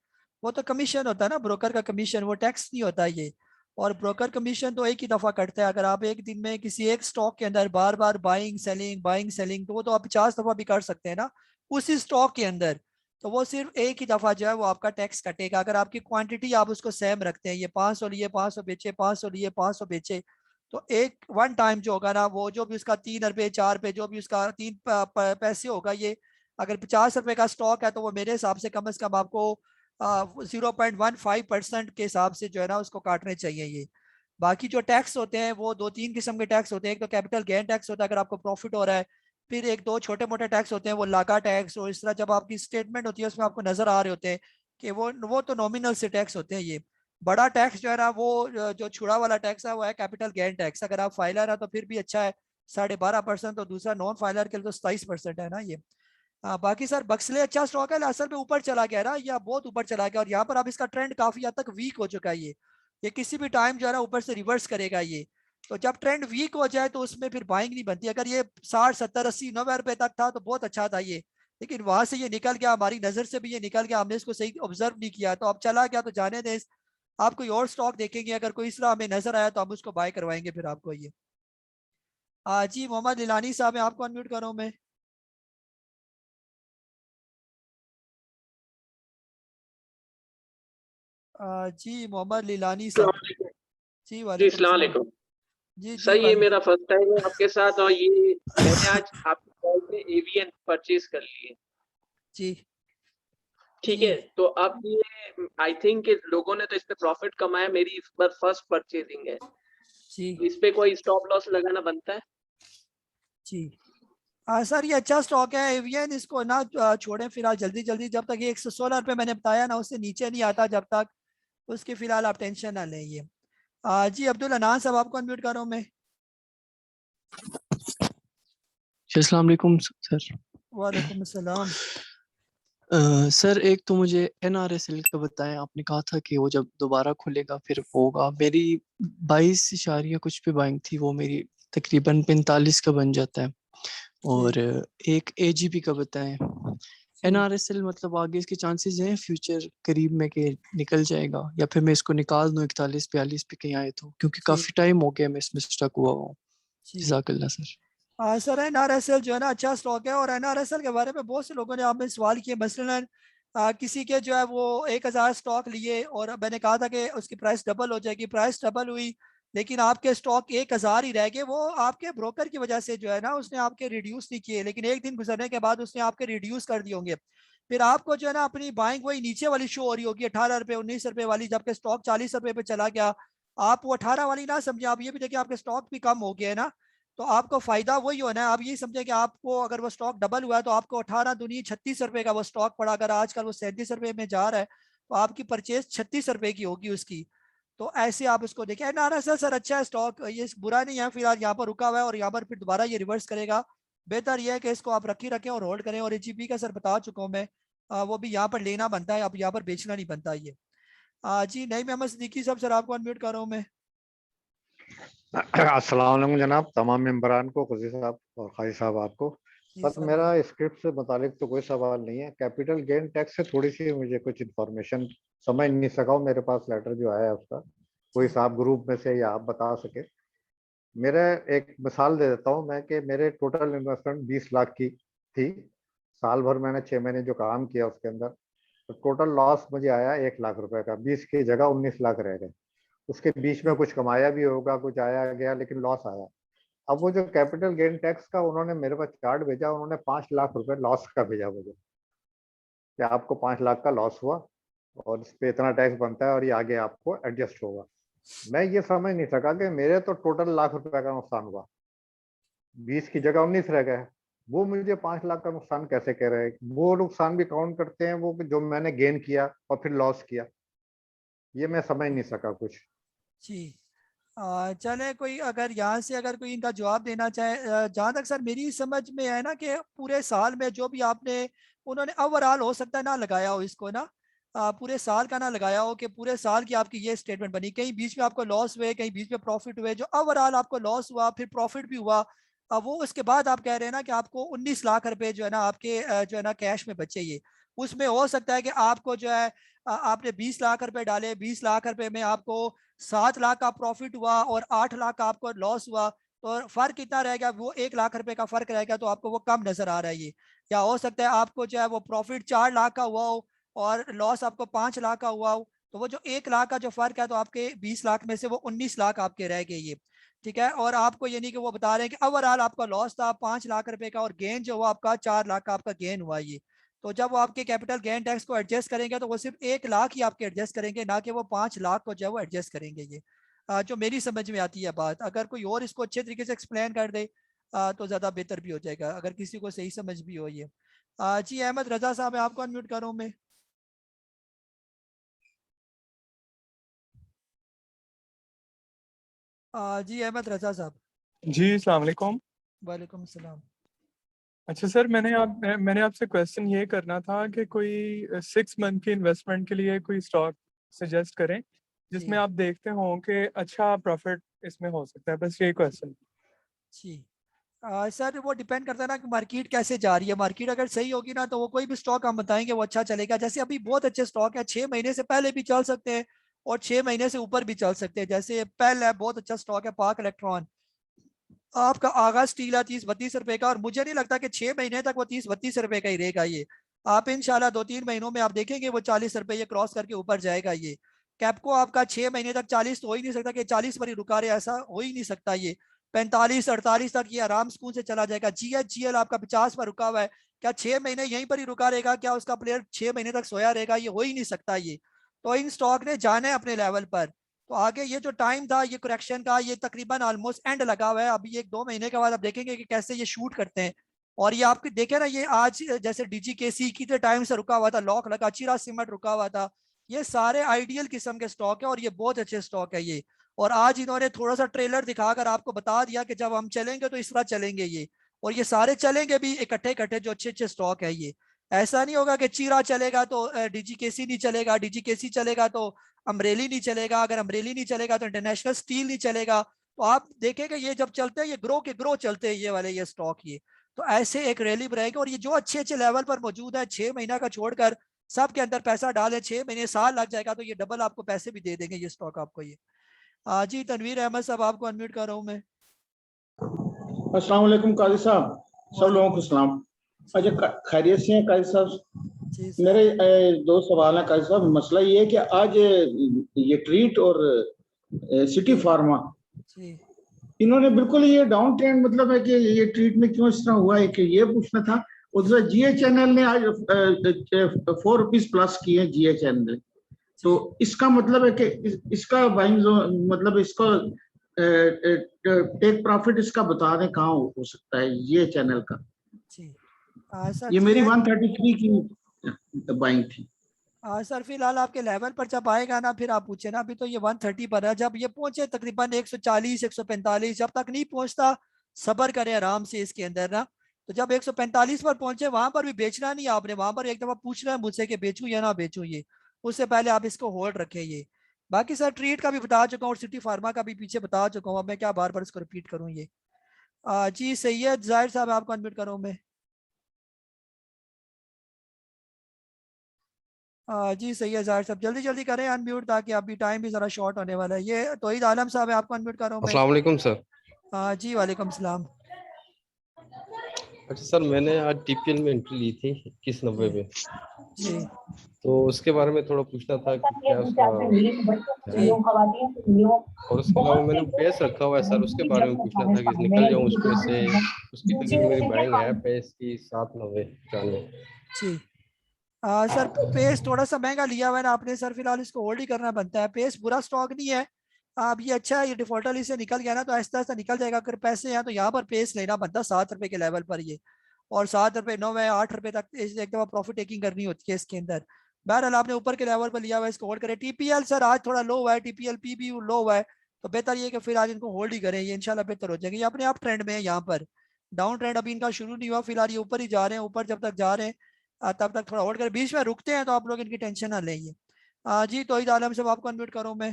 वो तो कमीशन होता है ना, ब्रोकर का कमीशन, वो टैक्स नहीं होता ये। और ब्रोकर कमीशन तो एक ही दफा कटता है, अगर आप एक दिन में किसी एक स्टॉक के अंदर बार बार बाइंग सेलिंग, तो वो तो आप 50 दफा भी कर सकते हैं ना उसी स्टॉक के अंदर, तो वो सिर्फ एक ही दफा जो है वो आपका टैक्स कटेगा। अगर आपकी क्वांटिटी आप उसको सेम रखते हैं, ये 500 लिए 500 बेचे, 500 लिए 500 बेचे, तो एक वन टाइम जो होगा ना, वो जो भी उसका 3 रुपए 4 रुपए जो भी उसका 3 पैसे होगा, ये अगर 50 रुपए का स्टॉक है तो वो मेरे हिसाब से कम आपको 0.15% के हिसाब से जो है ना उसको काटने चाहिए ये। बाकी जो टैक्स होते हैं वो 2-3 किस्म के टैक्स होते हैं, एक तो कैपिटल गेन टैक्स होता है अगर आपको प्रॉफिट हो रहा है, फिर 1-2 छोटे मोटे टैक्स होते हैं, वो लागा टैक्स, और इस तरह जब आपकी स्टेटमेंट होती है उसमें आपको नजर आ रहे होते हैं कि वो तो नॉमिनल से टैक्स होते हैं। ये बड़ा टैक्स जो है ना, वो जो छुड़ा वाला टैक्स है वो है कैपिटल गेन टैक्स। अगर आप फाइलर है तो फिर भी अच्छा है 12.5%, तो दूसरा नॉन फाइलर के लिए तो 27% है ना ये। बाकी सर बक्सले अच्छा स्टॉक है, असल में ऊपर चला गया ना, या बहुत ऊपर चला गया, और यहाँ पर अब इसका ट्रेंड काफी हद तक वीक हो चुका है ये किसी भी टाइम जो है ना ऊपर से रिवर्स करेगा ये। तो जब ट्रेंड वीक हो जाए तो उसमें फिर बाइंग नहीं बनती। अगर ये 60, 70, 80, 90 रुपए तक था तो बहुत अच्छा था ये, लेकिन वहां से ये निकल गया, हमारी नजर से भी ये निकल गया, हमने इसको सही ऑब्जर्व नहीं किया, तो अब चला गया तो जाने दें। आप कोई और स्टॉक देखेंगे, अगर कोई इस तरह हमें नजर आया तो हम उसको बाय करवाएंगे फिर आपको ये। जी मोहम्मद लिलानी साहब है, आपको अनम्यूट कर रहा हूं मैं। जी मोहम्मद लिलानी साहब। जी जी वालेकुम अस्सलाम सलाम। वालेकुम जी सर, ये वाले मेरा फर्स्ट टाइम है आपके साथ, और ये मैंने आज आपके कॉल पे एवीएन परचेज कर लिए। जी ठीक है, तो अब ये आई थिंक लोगों ने तो इस पे प्रॉफिट कमाया, मेरी इस बार फर्स्ट परचेजिंग है, जी इस पे कोई स्टॉप लॉस लगाना बनता है? जी सर ये अच्छा स्टॉक है एवियन, इसको ना छोड़ें फिलहाल जल्दी जल्दी, जब तक ये 116 रुपये मैंने बताया ना उससे नीचे नहीं आता जब तक, उसकी फिलहाल आप टेंशन ना लें। ये जी अब्दुल अनान साहब आपको अनम्यूट कर रहा हूँ मैं। अस्सलाम वालेकुम सर। वालेकुम सलाम। सर एक तो मुझे NRSL का बताएं, आपने कहा था कि वो जब दोबारा खुलेगा फिर होगा। मेरी 22 इशारिया कुछ पे बाइंग थी, वो मेरी तकरीबन 45 का बन जाता है। और एक AGP का बताएं। NRSL मतलब आगे इसके चांसेस हैं फ्यूचर करीब में कि निकल जाएगा, या फिर मैं इसको निकाल दूं 41-42 पे कहीं आए तो, क्योंकि काफी टाइम हो गया मैं इसमें स्टक हुआ हूँ। जज़ाकल्लाह सर। सर NRSL जो है ना अच्छा स्टॉक है, और NRSL के बारे में बहुत से लोगों ने आपने सवाल किए, मसलन किसी के जो है वो 1000 स्टॉक लिए और मैंने कहा था कि उसकी प्राइस डबल हो जाएगी, प्राइस डबल हुई लेकिन आपके स्टॉक 1000 ही रह गए। वो आपके ब्रोकर की वजह से जो है ना उसने आपके रिड्यूस नहीं किए, लेकिन एक दिन गुजरने के बाद उसने आपके रिड्यूस कर दिए होंगे। फिर आपको जो है ना अपनी बाइंग वही नीचे वाली शो हो रही होगी 18 रुपये 19 रुपये वाली, जबकि स्टॉक 40 रुपये पे चला गया। आप वो 18 वाली ना समझे, आप ये भी देखिए आपके स्टॉक भी कम हो गए है ना, तो आपको फायदा वही होना है। आप ये समझे कि आपको अगर वो स्टॉक डबल हुआ है तो आपको 18 दूनी 36 रुपए का वो स्टॉक पड़ा, अगर आजकल वो 37 रुपए में जा रहा है तो आपकी परचेज 36 रुपए की होगी उसकी। तो ऐसे आप उसको देखें। NRSL सर अच्छा है स्टॉक, ये बुरा नहीं है, फिलहाल यहाँ पर रुका हुआ है और यहाँ पर फिर दोबारा ये रिवर्स करेगा। बेहतर यह है कि इसको आप रखें और होल्ड करें। और AGP का सर बता चुका हूँ मैं, वो भी यहाँ पर लेना बनता है, अब यहाँ पर बेचना नहीं बनता ये। जी नहीं मोहम्मद सिद्दीकी साहब सर आपको अनम्यूट कर रहा हूँ मैं। अस्सलाम वालेकुम जनाब, तमाम मेंबरान को, खुशी साहब और खाई साहब आपको। बस मेरा स्क्रिप्ट से मुतालिक तो कोई सवाल नहीं है, कैपिटल गेन टैक्स से थोड़ी सी मुझे कुछ इन्फॉर्मेशन समझ नहीं सका हूँ। मेरे पास लेटर जो आया है उसका कोई साहब ग्रुप में से या आप बता सके। मेरा एक मिसाल दे देता हूँ मैं कि मेरे टोटल इन्वेस्टमेंट 20 लाख की थी। साल भर मैंने 6 महीने जो काम किया उसके अंदर तो टोटल लॉस मुझे आया 1 लाख रुपए का, 20 की जगह 19 लाख रह गए। उसके बीच में कुछ कमाया भी होगा, कुछ आया गया, लेकिन लॉस आया। अब वो जो कैपिटल गेन टैक्स का उन्होंने मेरे पास चार्ट भेजा, उन्होंने 5 लाख रुपए लॉस का भेजा मुझे कि आपको 5 लाख का लॉस हुआ और इस पे इतना टैक्स बनता है और ये आगे आपको एडजस्ट होगा। मैं ये समझ नहीं सका कि मेरे तो टोटल लाख रुपए का नुकसान हुआ, 20 की जगह 19 रह गए, वो मुझे 5 लाख का नुकसान कैसे कह रहे हैं? वो नुकसान भी काउंट करते हैं वो जो मैंने गेन किया और फिर लॉस किया? ये मैं समझ नहीं सका कुछ। जी चले कोई अगर यहाँ से अगर कोई इनका जवाब देना चाहे। जहाँ तक सर मेरी समझ में है ना कि पूरे साल में जो भी आपने उन्होंने ओवरऑल हो सकता है ना लगाया हो इसको ना, पूरे साल का ना लगाया हो कि पूरे साल की आपकी ये स्टेटमेंट बनी, कहीं बीच में आपको लॉस हुए कहीं बीच में प्रॉफिट हुए, जो ओवरऑल आपको लॉस हुआ फिर प्रॉफिट भी हुआ, वो उसके बाद आप कह रहे हैं ना कि आपको 19 लाख रुपए जो है ना आपके जो है ना कैश में बचे। ये उसमें हो सकता है कि आपको जो है आपने 20 लाख रुपए डाले, 20 लाख रुपए में आपको 7 लाख का प्रॉफिट हुआ और 8 लाख का आपको लॉस हुआ, तो फर्क कितना रह गया? वो 1 लाख रुपए का फर्क रह गया, तो आपको वो कम नजर आ रहा है ये। या हो सकता है आपको जो है वो प्रॉफिट 4 लाख का हुआ हो और लॉस आपको 5 लाख का हुआ हो, तो वो जो 1 लाख का जो फर्क है तो आपके 20 लाख में से वो 19 लाख आपके रह गए ये। ठीक है, और आपको ये नहीं कि वो बता रहे हैं कि ओवरऑल आपका लॉस था 5 लाख रुपए का और गेन जो हुआ आपका 4 लाख का आपका गेन हुआ ये। तो जब वो आपके कैपिटल गेन टैक्स को एडजस्ट करेंगे तो वो सिर्फ 1 लाख ही आपके एडजस्ट करेंगे, ना कि वो 5 लाख को जो है वो एडजस्ट करेंगे ये। जो मेरी समझ में आती है बात, अगर कोई और इसको अच्छे तरीके से एक्सप्लेन कर दे तो ज़्यादा बेहतर भी हो जाएगा, अगर किसी को सही समझ भी हो ये। जी अहमद रजा साहब मैं आपको अनम्यूट कर रहा हूँ मैं। जी अहमद रजा साहब। जी अस्सलाम वालेकुम। वालेकुम सलाम। अच्छा सर, मैंने आपसे क्वेश्चन ये करना था कि कोई 6 मंथ की इन्वेस्टमेंट के लिए कोई स्टॉक सजेस्ट करें जिसमें आप देखते हो कि अच्छा प्रॉफिट इसमें हो सकता है, बस यही क्वेश्चन। जी सर वो डिपेंड करता है ना कि मार्केट कैसे जा रही है। मार्केट अगर सही होगी ना तो वो कोई भी स्टॉक हम बताएंगे वो अच्छा चलेगा। जैसे अभी बहुत अच्छे स्टॉक है, 6 महीने से पहले भी चल सकते हैं और 6 महीने से ऊपर भी चल सकते हैं। जैसे पहले बहुत अच्छा स्टॉक है पाक इलेक्ट्रॉन, आपका आगाज स्टील है 30-32 रुपए का, और मुझे नहीं लगता कि 6 महीने तक वो 30-32 रुपए का ही रहेगा ये। आप इंशाल्लाह 2-3 महीनों में आप देखेंगे वो 40 रुपए ये क्रॉस करके ऊपर जाएगा ये। कैपको आपका 6 महीने तक 40 तो हो ही नहीं सकता कि 40 पर ही रुका रहे, ऐसा हो ही नहीं सकता ये। 45-48 तक ये आराम सुकून से चला जाएगा। GHGL आपका 50 पर रुका हुआ है, क्या 6 महीने यहीं पर ही रुका रहेगा? क्या उसका प्लेयर 6 महीने तक सोया रहेगा? ये हो ही नहीं सकता ये। तो इन स्टॉक ने जाना है अपने लेवल पर। तो आगे ये जो टाइम था ये करेक्शन का, ये तकरीबन ऑलमोस्ट एंड लगा हुआ है। अभी 1-2 महीने के बाद आप देखेंगे कि कैसे ये शूट करते हैं। और ये आपके देखे ना, ये आज जैसे DGKC कितने टाइम से रुका हुआ था, लॉक लगा, चिरा सीमेंट रुका हुआ था, ये सारे आइडियल किस्म के स्टॉक है और ये बहुत अच्छे स्टॉक है ये। और आज इन्होंने थोड़ा सा ट्रेलर दिखाकर आपको बता दिया कि जब हम चलेंगे तो इस तरह चलेंगे ये, और ये सारे चलेंगे भी इकट्ठे इकट्ठे जो अच्छे अच्छे स्टॉक है ये। ऐसा नहीं होगा कि चीरा चलेगा तो DGKC नहीं चलेगा, DGKC चलेगा तो अमरेली नहीं चलेगा, अगर अमरेली नहीं चलेगा तो इंटरनेशनल स्टील नहीं चलेगा। तो आप देखेंगे ये जब चलते हैं ये ग्रो के ग्रो चलते हैं ये वाले ये स्टॉक ये। तो ऐसे एक रैली रहेगी, और ये जो अच्छे अच्छे लेवल पर मौजूद है 6 महीना का छोड़कर सब के अंदर पैसा डालें, 6 महीने साल लग जाएगा तो ये डबल आपको पैसे भी दे देंगे ये स्टॉक आपको ये। जी तनवीर अहमद साहब आपको अनम्यूट कर रहा हूँ मैं। अस्सलाम वालेकुम काजी साहब, सब लोगों को सलाम। अच्छा खैरियत से हैं काजी साहब? मेरे दो सवाल हैं काजी साहब। मसला ये है कि आज ये ट्रीट और सिटी फार्मा इन्होंने बिल्कुल ये डाउन ट्रेंड, मतलब है कि ये ट्रीट में क्यों इस तरह हुआ है कि ये पूछना था। और दूसरा GHNL ने आज 4 रुपीज प्लस किए हैं GHNL ने, तो इसका मतलब है कि इसका बाइंग मतलब इसको टेक प्रॉफिट इसका बता दें कहाँ हो सकता है ये चैनल का। ये मेरी 133 की बाइंग थी। सर फिलहाल आपके लेवल पर जब आएगा ना फिर आप पूछे ना, अभी तो ये 130 पर है। जब ये पहुंचे तकरीबन 140-145, जब तक नहीं पहुंचता सब्र करें आराम से इसके अंदर ना। तो जब 145 पर पहुंचे वहां पर भी बेचना नहीं आपने, वहां पर एक दफा पूछना है मुझसे कि बेचूं या ना बेचूं ये, उससे पहले आप इसको होल्ड रखें ये। बाकी सर ट्रीट का भी बता चुका हूँ और सिटी फार्मा का भी पीछे बता चुका हूँ, अब मैं क्या बार बार इसको रिपीट करूँ ये। जी सैयद जाहिर साहब आपको अनम्यूट करूँ मैं। जी सैयद जाहिर साहब जल्दी जल्दी करें अनम्यूट, ताकि अभी टाइम भी जरा शॉर्ट होने वाला है। ये तौहीद आलम साहब है, आपको अनम्यूट कर रहा हूं मैं। अस्सलाम वालेकुम सर। जी वालेकुम सलाम। अच्छा सर, मैंने आज TPL में एंट्री ली थी 21.90 पे, जी तो उसके बारे में थोड़ा पूछना था कि क्या उसका है। और उसके अलावा मैंने पेस रखा हुआ है सर, उसके बारे में पूछना था कि निकल जाऊं उसमें से। उसकी तकरीबन मेरी बाइंग है पेस की 7.90-95। जी सर पेस थोड़ा सा महंगा लिया हुआ है ना आपने सर, फिलहाल इसको होल्ड ही करना बनता है। पेस बुरा स्टॉक नहीं है, अब ये अच्छा है, ये डिफॉल्टर लिस्ट से निकल गया ना तो आहिस्ता आहिस्ता निकल जाएगा। अगर पैसे हैं तो यहाँ पर पेस लेना बनता 7 रुपए के लेवल पर ये, और 7 रुपए 9 8 रुपए तक एक दफा प्रॉफिट टेकिंग करनी होती है इसके अंदर। बहरहाल आपने ऊपर के लेवल पर लिया हुआ है, इसको होल्ड करें। TPL सर आज थोड़ा लो हुआ है, TPLP भी लो हुआ है, तो बेहतर ये कि फिर आज इनको होल्ड ही करें, ये इंशाल्लाह बेहतर हो जाएगा। ये अपने आप ट्रेंड में है, यहाँ पर डाउन ट्रेंड अभी इनका शुरू नहीं हुआ, फिलहाल ये ऊपर ही जा रहे हैं। ऊपर जब तक जा रहे हैं तब तक थोड़ा होल्ड करें, बीच में रुकते हैं तो आप लोग इनकी टेंशन ना लेंगे। जी तौहीद आलम साहब आपको अनम्यूट करूं मैं।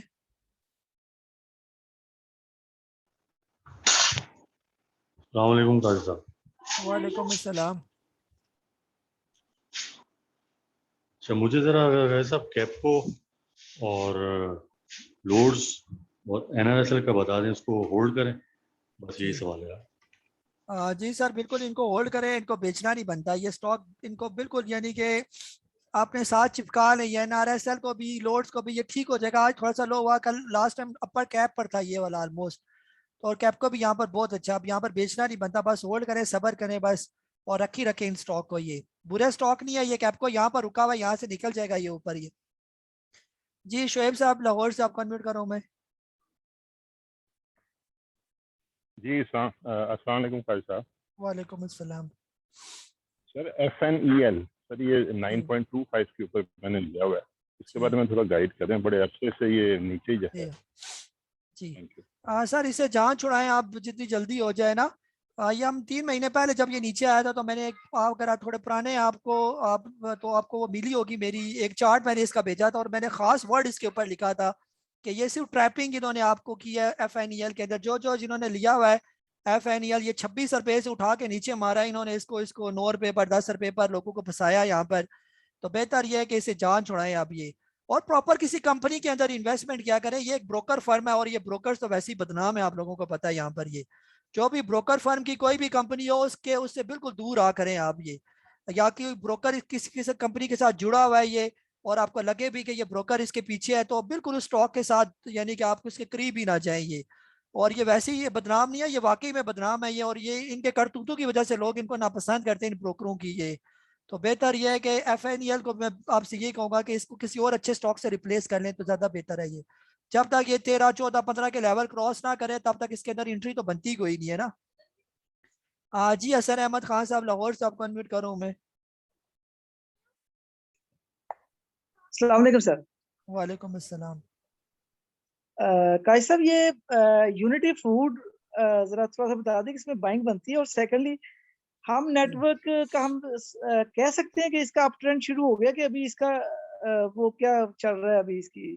अस्सलाम वालेकुम काजी साहब। वालेकुम अस्सलाम। अच्छा मुझे जरा साहब कैपको और लोड्स और NRSL का बता दें, उसको होल्ड करें, बस यही सवाल है। जी सर बिल्कुल इनको होल्ड करें, इनको बेचना नहीं बनता ये स्टॉक, इनको बिल्कुल यानी कि आपने साथ चिपका लें। ये NRSL को भी लोड्स को भी, ये ठीक हो जाएगा। आज थोड़ा सा लो हुआ, कल लास्ट टाइम अपर कैप पर था ये वाला ऑलमोस्ट, तो और कैप को भी यहाँ पर बहुत अच्छा। अब यहाँ पर बेचना नहीं बनता, बस होल्ड करें, सब्र करें बस, और रखी रखें इन स्टॉक को। ये बुरे स्टॉक नहीं है, ये कैप को यहाँ पर रुका हुआ है, यहाँ से निकल जाएगा ये ऊपर ये। जी शोएब साहब लाहौर से आपको अनम्यूट कर रहा हूँ मैं। जी अस्सलाम वालेकुम काजी साहब। वालेकुम अस्सलाम। सर FNEL सर ये 9.25 के ऊपर मैंने लिया हुआ है, इसके बारे में थोड़ा गाइड करें, बड़े अरसे से ये नीचे ही जाता है। जी सर इसे जान छुड़ाएं आप जितनी जल्दी हो जाए ना। ये हम 3 महीने पहले जब ये नीचे आया था तो मैंने अगर आप थोड़े पुराने आपको वो मिली होगी मेरी एक चार्ट, मैंने इसका भेजा था और मैंने खास वर्ड इसके ऊपर लिखा था कि ये सिर्फ ट्रैपिंग इन्होंने आपको किया है FNEL के अंदर। जो जिन्होंने लिया हुआ है FNEL, ये 26 रुपए से उठा के नीचे मारा इन्होंने इसको 9 रुपए पर 10 रुपए पर लोगों को फंसाया यहाँ पर। तो बेहतर यह है कि इसे जान छुड़ाएं आप ये, और प्रॉपर किसी कंपनी के अंदर इन्वेस्टमेंट क्या करें। ये एक ब्रोकर फर्म है और ये ब्रोकर्स तो वैसे ही बदनाम है, आप लोगों को पता है यहाँ पर ये जो भी ब्रोकर फर्म की कोई भी कंपनी हो उससे बिल्कुल दूर आ करें आप ये, या कि ब्रोकर किसी कंपनी के साथ जुड़ा हुआ है ये और आपको लगे भी कि ये ब्रोकर इसके पीछे है, तो बिल्कुल उस स्टॉक के साथ यानी कि आप उसके करीब ही ना जाएं ये। और ये वैसे ही ये बदनाम नहीं है, ये वाकई में बदनाम है ये, और ये इनके करतूतों की वजह से लोग इनको नापसंद करते हैं इन ब्रोकरों की ये। तो बेहतर यह है कि FNEL को मैं आपसे ये कहूँगा कि इसको किसी और अच्छे स्टॉक से रिप्लेस कर लें तो ज़्यादा बेहतर है ये। जब तक ये 13, 14, 15 के लेवल क्रॉस ना करे तब तक इसके अंदर एंट्री तो बनती कोई नहीं है ना। जी हसन अहमद खान साहब लाहौर से आपको अनम्यूट करूँ मैं। अस्सलाम वालेकुम सर। वालेकुम अस्सलाम। काजी साहब ये यूनिटी फूड जरा थोड़ा सा बता दें कि इसमें बाइंग बनती है, और सेकंडली हम नेटवर्क का हम कह सकते हैं कि इसका अप ट्रेंड शुरू हो गया कि अभी इसका वो क्या चल रहा है, अभी इसकी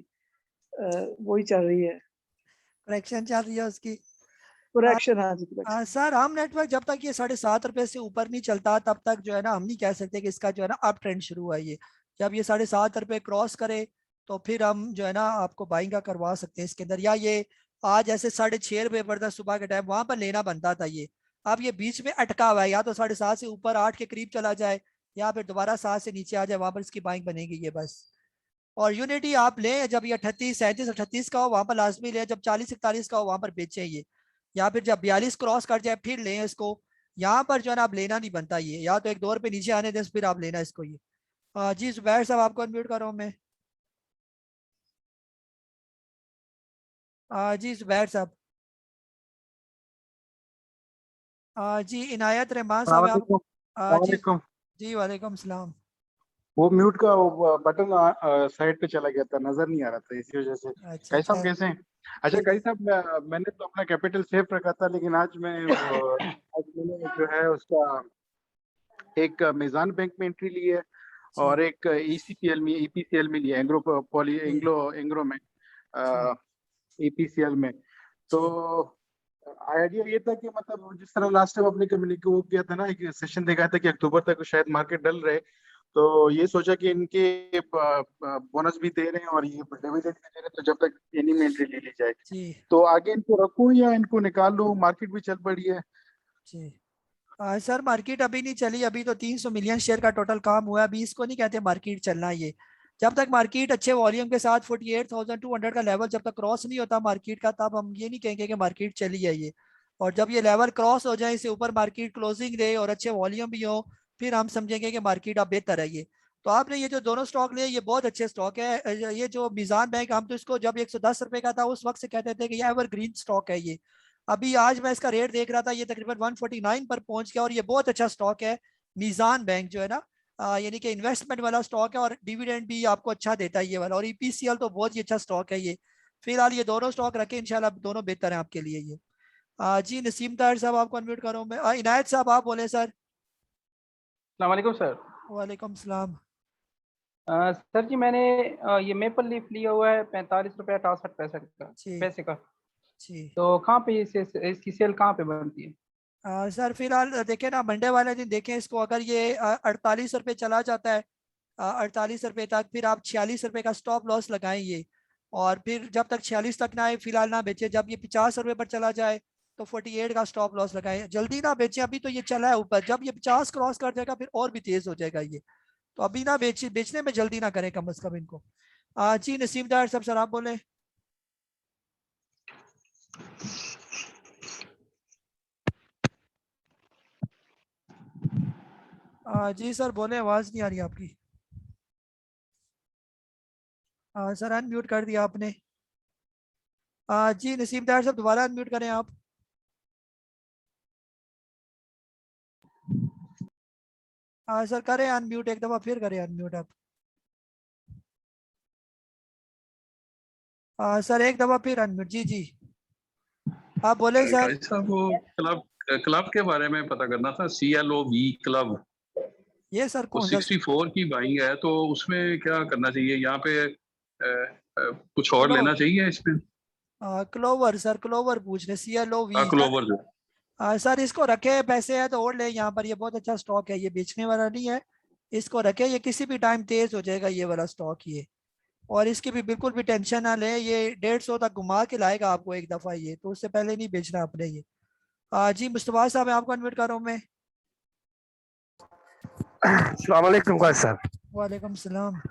वही चल रही है, करेक्शन चल रही है उसकी करेक्शन। हाँ जी करेक्शन। सर हम नेटवर्क जब तक ये 7.5 रुपए से ऊपर नहीं चलता तब तक जो है ना हम नहीं कह सकते कि इसका जो है ना अप ट्रेंड शुरू हुआ है ये। जब ये 7.5 रुपए क्रॉस करे तो फिर हम जो है ना आपको बाइंग का करवा सकते हैं इसके अंदर, या ये आज ऐसे 6.5 रुपए पर था सुबह के टाइम, वहां पर लेना बनता था ये। अब ये बीच में अटका हुआ है, या तो 7.5 से ऊपर 8 के करीब चला जाए या फिर दोबारा 7 से नीचे आ जाए, वहां पर इसकी बाइंग बनेगी ये बस। और यूनिटी आप लें जब ये 38, 37, 38 का हो वहां पर लाजमी लें, जब 40, 41 का हो वहां पर बेचें ये, या फिर जब 42 क्रॉस कर जाए फिर लें इसको। यहाँ पर जो है ना आप लेना नहीं बनता ये, या तो 1-2 रुपए नीचे आने दें फिर आप लेना इसको ये। जी जुबैर साहब आपको अनम्यूट कर रहा हूँ मैं। जी जुबैर साहब। जी इनायत रहमान साहब आप। जी वालेकुम। जी वालेकुम सलाम। वो म्यूट का बटन साइड पे चला गया था, नजर नहीं आ रहा था, इसी वजह से। कैसे साहब कैसे हैं? अच्छा कैसे साहब, मैंने तो अपना कैपिटल सेव रखा था, लेकिन आज मैंने जो है उसका एक मीजान बैंक में एंट्री ली है और एक ECPL में EPCL में लिया, एंग्रो में EPCL में। तो आइडिया ये था कि मतलब जिस तरह लास्ट टाइम अपने कम्युनिटी को किया था ना, एक सेशन देखा था कि अक्टूबर तक शायद मार्केट डल रहे, तो ये सोचा कि इनके बोनस भी दे रहे हैं और ये डिविडेंड भी दे रहे हैं, तो जब तक इन्हीं में एंट्री ले ली जाए। तो आगे इनको रखूं या इनको निकाल लूं? मार्केट भी चल पड़ी है जी। सर मार्केट अभी नहीं चली, अभी तो 300 मिलियन शेयर का टोटल काम हुआ है, अभी इसको नहीं कहते मार्केट चलना ये। जब तक मार्केट अच्छे वॉल्यूम के साथ 48,200 का लेवल जब तक क्रॉस नहीं होता मार्केट का, तब हम ये नहीं कहेंगे कि मार्केट चली है ये। और जब ये लेवल क्रॉस हो जाए, इससे ऊपर मार्केट क्लोजिंग दे और अच्छे वॉल्यूम भी हो, फिर हम समझेंगे कि मार्केट अब बेहतर है ये। तो आपने ये जो दोनों स्टॉक लिए ये बहुत अच्छे स्टॉक है। ये जो मीजान बैंक, हम तो इसको जब 110 रुपए का था उस वक्त से कहते थे कि ये एवरग्रीन स्टॉक है ये। अभी आज मैं इसका रेट देख रहा था, ये तकरीबन 149 पर पहुंच गया, और ये बहुत अच्छा स्टॉक है मीजान बैंक जो है ना, यानी कि इन्वेस्टमेंट वाला स्टॉक है और डिविडेंड भी आपको अच्छा देता है ये वाला। और EPCL तो बहुत ही अच्छा स्टॉक है ये। फिलहाल ये दोनों स्टॉक रखें, इंशाल्लाह दोनों बेहतर हैं आपके लिए ये। जी नसीम ताहिर साहब आपको अनम्यूट कर रहा हूं मैं। इनायत साहब आप बोले सर। अस्सलाम वालेकुम सर। वालेकुम सलाम। सर जी मैंने ये मेपल लीफ लिया हुआ है 45 रुपये 68 पैसे का। तो कहाँ पे इसकी सेल कहाँ पे बनती है? सर फिलहाल देखें ना, मंडे वाले दिन देखें इसको, अगर ये 48 रुपये चला जाता है 48 रुपये तक, फिर आप 46 रुपये का स्टॉप लॉस लगाएं ये, और फिर जब तक 46 तक ना आए फिलहाल ना बेचे। जब ये 50 रुपये पर चला जाए तो 48 का स्टॉप लॉस लगाएं, जल्दी ना बेचें, अभी तो ये चला है ऊपर, जब ये 50 क्रॉस कर जाएगा फिर और भी तेज हो जाएगा ये। तो अभी ना बेचने में जल्दी ना करें कम अज कम इनको। जी नसीम ताहिर साहब सर आप बोले। जी सर बोले, आवाज नहीं आ रही आपकी। सर अनम्यूट कर दिया आपने। जी नसीम ताहिर साहब दोबारा अनम्यूट करें आप। सर करें अनम्यूट, एक दफा फिर करें अनम्यूट आप। सर एक दफा फिर अनम्यूट। जी जी आप बोले सर। साहब वो क्लब के बारे में पता करना था, CLOV क्लब। ये सर कौन सा? 64 की बाइंग है, तो उसमें क्या करना चाहिए? यहाँ पे कुछ और लेना चाहिए इसमें? क्लोवर सर, क्लोवर पूछ रहे, CLOV क्लोवर जो सर इसको रखे, पैसे है तो और ले, यहाँ पर ये बहुत अच्छा स्टॉक है, ये बेचने वाला नहीं है, इसको रखे, ये किसी भी टाइम तेज हो जाएगा ये वाला स्टॉक ये। और इसकी भी बिल्कुल भी टेंशन ना ले, ये 150 तक घुमा के लाएगा आपको एक दफा ये, तो उससे पहले नहीं बेचना आपने ये। जी मुस्तफा साहब, मैं आपको अनम्यूट कर रहा हूँ मैं। अस्सलाम वालेकुम काजी साहब। वालेकुम सलाम।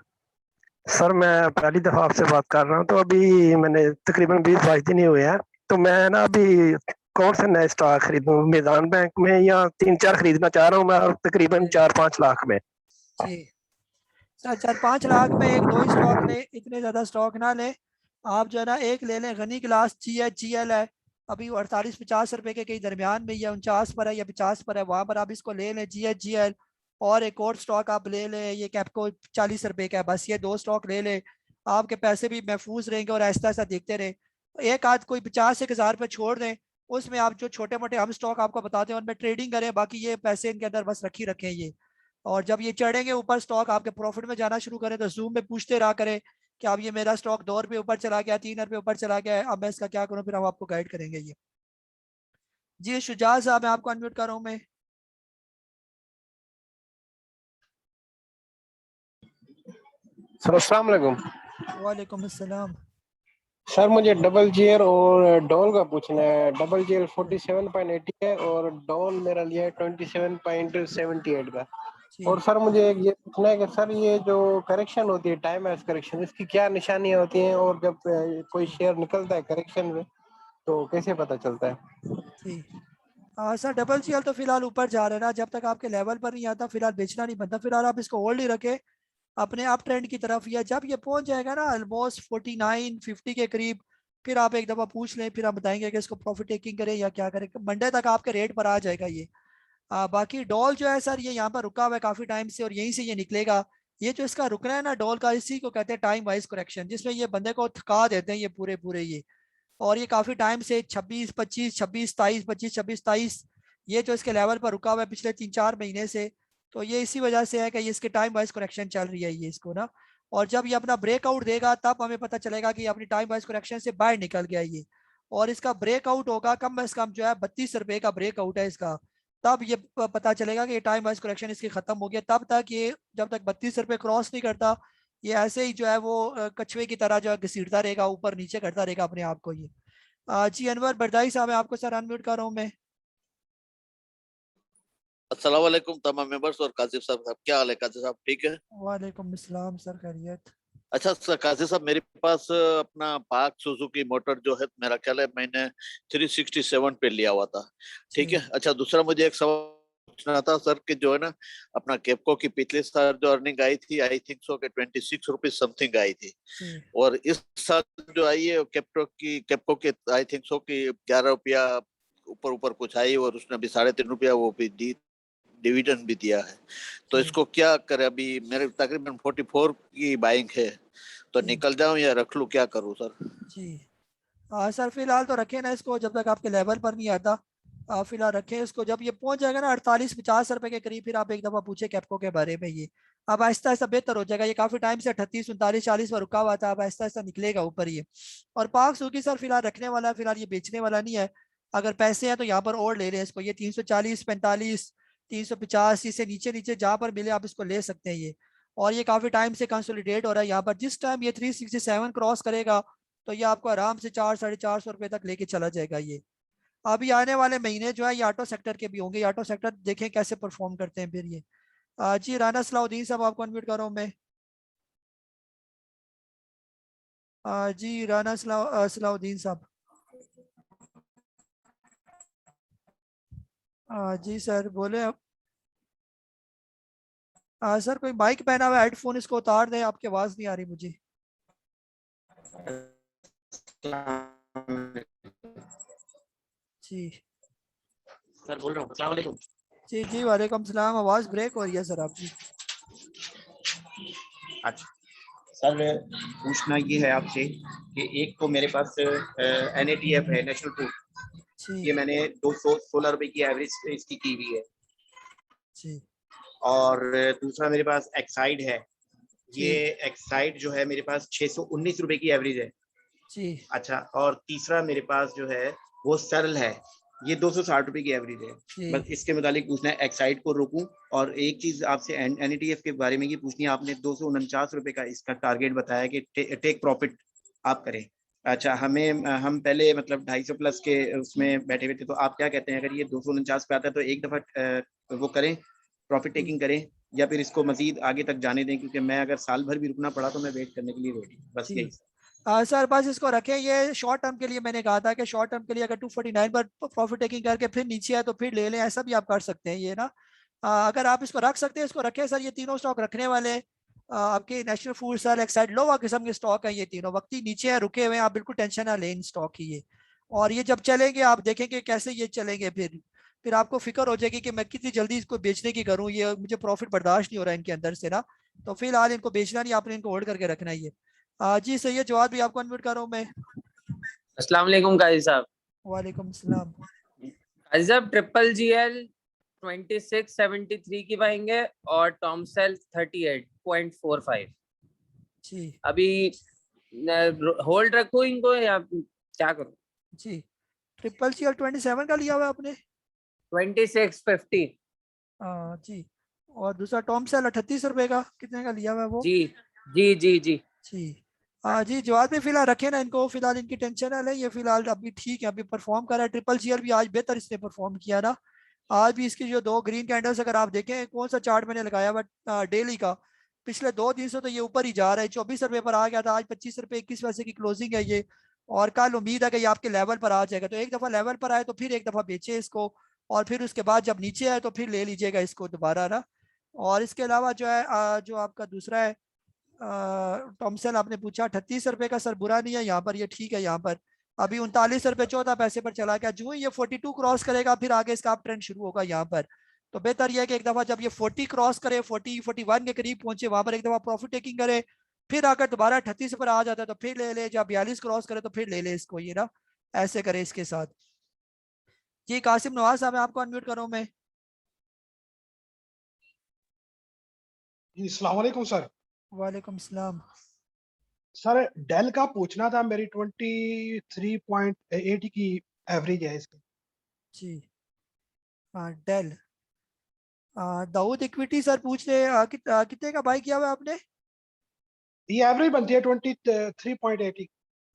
सर मैं पहली दफ़ा आपसे बात कर रहा हूँ, तो अभी मैंने तकरीबन 20-22 दिन ही हुए हैं, तो मैं ना अभी कौन से नए स्टॉक खरीदूं, मैदान बैंक में या 3-4 खरीदना चाह रहा हूँ मैं, तकरीबन 4-5 लाख में। जी सर, 4-5 लाख में एक दो ही स्टॉक ले, इतने ज़्यादा स्टॉक ना ले आप। जो है ना एक ले लें, गनी क्लास GHGL है, अभी 48-50 रुपए के कहीं दरमियान में, या 49 पर है या 50 पर है, वहाँ पर आप इसको ले लें GHGL। और एक और स्टॉक आप ले लें, ये कैपको 40 रुपए का है, बस ये 2 स्टॉक ले लें, आपके पैसे भी महफूज रहेंगे और ऐसा ऐसा देखते रहें। एक आध कोई 50-1000 रुपये छोड़ दें, उसमें आप जो छोटे मोटे हम स्टॉक आपको बताते हैं उनमें ट्रेडिंग करें, बाकी ये पैसे इनके अंदर बस रखी रखें ये। और जब ये चढ़ेंगे ऊपर स्टॉक आपके प्रॉफिट में जाना शुरू करें, तो जूम में पूछते रहा करें कि अब ये मेरा स्टॉक 2 रुपये ऊपर चला गया, 3 रुपये ऊपर चला गया, अब मैं इसका क्या करूं, फिर हम आपको गाइड करेंगे ये। जी शुजात साहब, मैं आपको अनम्यूट कर रहा हूं मैं। सर अस्सलाम वालेकुम। वालेकुम अस्सलाम। सर मुझे डबल जीएल और डॉल का पूछना है। डबल जीएल 47.80 है और डॉल मेरा लिया है 27.78 का। और सर मुझे एक ये पूछना है कि सर ये जो करेक्शन होती है, टाइम वाइज करेक्शन, इसकी क्या निशानियां होती हैं, और जब कोई शेयर निकलता है करेक्शन में तो कैसे पता चलता है? जी सर, डबल जीएल तो फिलहाल ऊपर जा रहा है ना, जब तक आपके लेवल पर नहीं आता फिलहाल बेचना नहीं बनता, फिलहाल आप इसको होल्ड ही रखें अपने अप ट्रेंड की तरफ। या जब ये पहुंच जाएगा ना ऑलमोस्ट 49-50 के करीब, फिर आप एक दफ़ा पूछ लें, फिर हम बताएंगे कि इसको प्रॉफिट टेकिंग करें या क्या करें। मंडे तक आपके रेट पर आ जाएगा ये। बाकी डॉल जो है सर, ये यहाँ पर रुका हुआ है काफ़ी टाइम से और यहीं से ये निकलेगा। ये जो इसका रुकना है ना डॉल का, इसी को कहते हैं टाइम वाइज करेक्शन, जिसमें ये बंदे को थका देते हैं ये पूरे पूरे ये। और ये काफ़ी टाइम से 26-25, 26-27, 25-26-27 ये जो इसके लेवल पर रुका हुआ है पिछले 3-4 महीने से, तो ये इसी वजह से है कि ये इसके टाइम वाइज करेक्शन चल रही है ये इसको ना। और जब ये अपना ब्रेकआउट देगा तब हमें पता चलेगा कि अपनी टाइम वाइज करेक्शन से बाहर निकल गया ये। और इसका ब्रेकआउट होगा कम से कम जो है 32 रुपए का ब्रेकआउट है इसका, तब ये पता चलेगा कि ये टाइम वाइज करेक्शन इसकी खत्म हो गया। तब तक ये जब तक 32 रुपए क्रॉस नहीं करता, ये ऐसे ही जो है वो कछुए की तरह जो है घसीटता रहेगा, ऊपर नीचे करता रहेगा अपने आप को ये। जी अनवर बरदाई साहब, आपको सर अनम्यूट कर रहा हूँ मैं। अस्सलाम वालेकुम तमाम मेंबर्स और काजिब साहब, क्या हाल है काजिब साहब, ठीक है? वालेकुम अस्सलाम सर, खैरियत। अच्छा सर काजिब साहब, मेरे पास अपना पाक सुजुकी मोटर जो है, मेरा ख्याल है मैंने 367 पे लिया हुआ था, ठीक है? अच्छा दूसरा मुझे एक सवाल पूछना था सर कि जो है ना अपना केपको की पिछले साल जो अर्निंग आई थी, आई थिंक सो के 26 रुपीज समथिंग आई थी, और इस साल जो आई है केपको के आई थिंक सो कि 11 रुपया ऊपर ऊपर कुछ आई, और उसने अभी 3.5 रुपया वो भी दी, डिविडेंड भी दिया है। तो इसको क्या करें? अभी मेरे तकरीबन 44 की बाइंग है, तो निकल जाऊं या रख लूं, क्या करूं सर? जी सर फिलहाल तो रखें ना इसको, जब तक आपके लेवल पर नहीं आता फिलहाल रखें इसको। जब ये पहुंच जाएगा ना 48-50 रुपए के करीब, फिर आप एक दफा पूछे कैपको के बारे में ये। अब आहिस्ता आहिस्ता बेहतर हो जाएगा, ये काफी टाइम से 38, 39, 40 पर रुका हुआ था, अब आहिस्ता आहिस्ता निकलेगा ऊपर ये। और पाक सूकी सर फिलहाल रखने वाला है, फिलहाल ये बेचने वाला नहीं है। अगर पैसे हैं तो यहाँ पर और ले लें इसको, ये 340, 45, 350 से नीचे नीचे जहाँ पर मिले आप इसको ले सकते हैं ये। और ये काफी टाइम से कंसोलिडेट हो रहा है यहाँ पर, जिस टाइम ये 367 क्रॉस करेगा तो ये आपको आराम से 400-450 रुपए तक लेके चला जाएगा ये। अभी आने वाले महीने जो है ये ऑटो सेक्टर के भी होंगे, ऑटो सेक्टर देखें कैसे परफॉर्म करते हैं फिर ये। जी राना सलाउद्दीन साहब, आपको अनम्यूट कर रहा हूँ मैं। जी राना सलाउद्दीन साहब। जी सर बोले आप। सर कोई माइक पहना हुआ है, हेडफोन इसको उतार दें, आपकी आवाज नहीं आ रही मुझे। जी सर बोल रहा हूँ, अस्सलाम वालेकुम। जी जी वालेकुम सलाम, आवाज ब्रेक हो रही है सर आपकी। अच्छा सर पूछना ये है आपसे कि एक तो मेरे पास NATF है, नेशनल फूड, ये मैंने 216 रुपए की एवरेज इसकी की हुई है जी। और दूसरा मेरे पास एक्साइड है, ये एक्साइड जो है मेरे पास 619 रुपए की एवरेज है जी। अच्छा, और तीसरा मेरे पास जो है वो सरल है, ये 260 रुपए की एवरेज है। बस इसके मुतालिक पूछना है, एक्साइड को रोकूं? और एक चीज आपसे NATF के बारे में ये पूछनी है, आपने 249 रुपए का इसका टारगेट बताया कि टेक प्रॉफिट आप करें, अच्छा, हम पहले मतलब 250 प्लस के उसमें बैठे हुए थे, तो आप क्या कहते हैं अगर ये 249 पे आता है तो एक दफा वो करें, प्रॉफिट टेकिंग करें, या फिर इसको मजीद आगे तक जाने दें? क्योंकि मैं अगर साल भर भी रुकना पड़ा तो मैं वेट करने के लिए रेडी, बस यही। सर बस इसको रखें, ये शॉर्ट टर्म के लिए मैंने कहा था कि शॉर्ट टर्म के लिए अगर 249 पर प्रॉफिट टेकिंग करके फिर नीचे आए तो फिर ले लें, ऐसा भी आप कर सकते हैं ये ना। अगर आप इसको रख सकते हैं इसको रखें सर। ये तीनों स्टॉक रखने वाले आपके नेशनल फूड सर एक्साइड लोवा किस्म के स्टॉक हैं, ये तीनों वक्ती नीचे है, रुके हुए हैं, आप बिल्कुल टेंशन ना लें इन स्टॉक की ये। और ये जब चलेंगे आप देखेंगे कैसे ये चलेंगे, फिर आपको फिक्र हो जाएगी कि मैं कितनी जल्दी इसको बेचने की करूं, ये मुझे प्रॉफिट बर्दाश्त नहीं हो रहा है इनके अंदर से ना। तो फिलहाल इनको बेचना नहीं, आपने इनको होल्ड करके रखना है ये। जी सही है, जवाब भी आपको अनम्यूट कर रहा हूं मैं। अस्सलाम वालेकुम काजी साहब। वालेकुम सलाम। काजी साहब ट्रिपल जीएल 2673 की पाएंगे और टॉमसेल 38.45 जी। अभी होल्ड रखूं इनको या क्या करूं? जी ट्रिपल जीएल 27 का लिया हुआ है आपने? 2650 जी। और दूसरा टॉमसेल 38 रुपए का कितने का लिया हुआ है वो? जी जी जी जी जी। जी जवाब में फिलहाल रखे ना इनको, फिलहाल इनकी टेंशन ना लें, ये फिलहाल अभी ठीक है, अभी परफॉर्म कर रहा है। ट्रिपल जीएल भी आज बेहतर इसने परफॉर्म किया ना। आज भी इसकी जो 2 ग्रीन कैंडल्स अगर आप देखें, कौन सा चार्ट मैंने लगाया हुआ डेली का, पिछले 2 दिन से तो ये ऊपर ही जा रहा है। 24 रुपए पर आ गया था, आज 25 रुपए 21 पैसे की क्लोजिंग है ये। और कल उम्मीद है कि ये आपके लेवल पर आ जाएगा, तो एक दफा लेवल पर आए तो फिर एक दफा बेचे इसको, और फिर उसके बाद जब नीचे आए तो फिर ले लीजिएगा इसको दोबारा ना। और इसके अलावा जो है जो आपका दूसरा है टॉमसेल आपने पूछा 38 रुपए का, सर बुरा नहीं है यहाँ पर, ये ठीक है। यहाँ पर अभी 39 रुपए 14 पैसे पर चला गया। जो ये 42 क्रॉस करेगा फिर आगे इसका आप ट्रेंड शुरू होगा यहाँ पर। तो बेहतर यह है कि एक दफा जब ये 40 क्रॉस करे, 40-41 के करीब पहुंचे, वहां पर एक दफा प्रॉफिट टेकिंग करे, फिर आकर दोबारा 38 पर आ जाता है तो फिर ले ले, जब 42 क्रॉस करे तो फिर ले ले इसको, ये ना ऐसे करे इसके साथ। जी कासिम नवाज साहब आपको अनम्यूट करो मैं। जी अस्सलाम वालेकुम सर। वालेकुम सलाम। सर डेल का पूछना था, मेरी 23.80 की एवरेज है इसकी। जी डेल दाऊद इक्विटी सर पूछ रहे कितने का बाई किया हुआ आपने? ये एवरेज बनती है 23.80।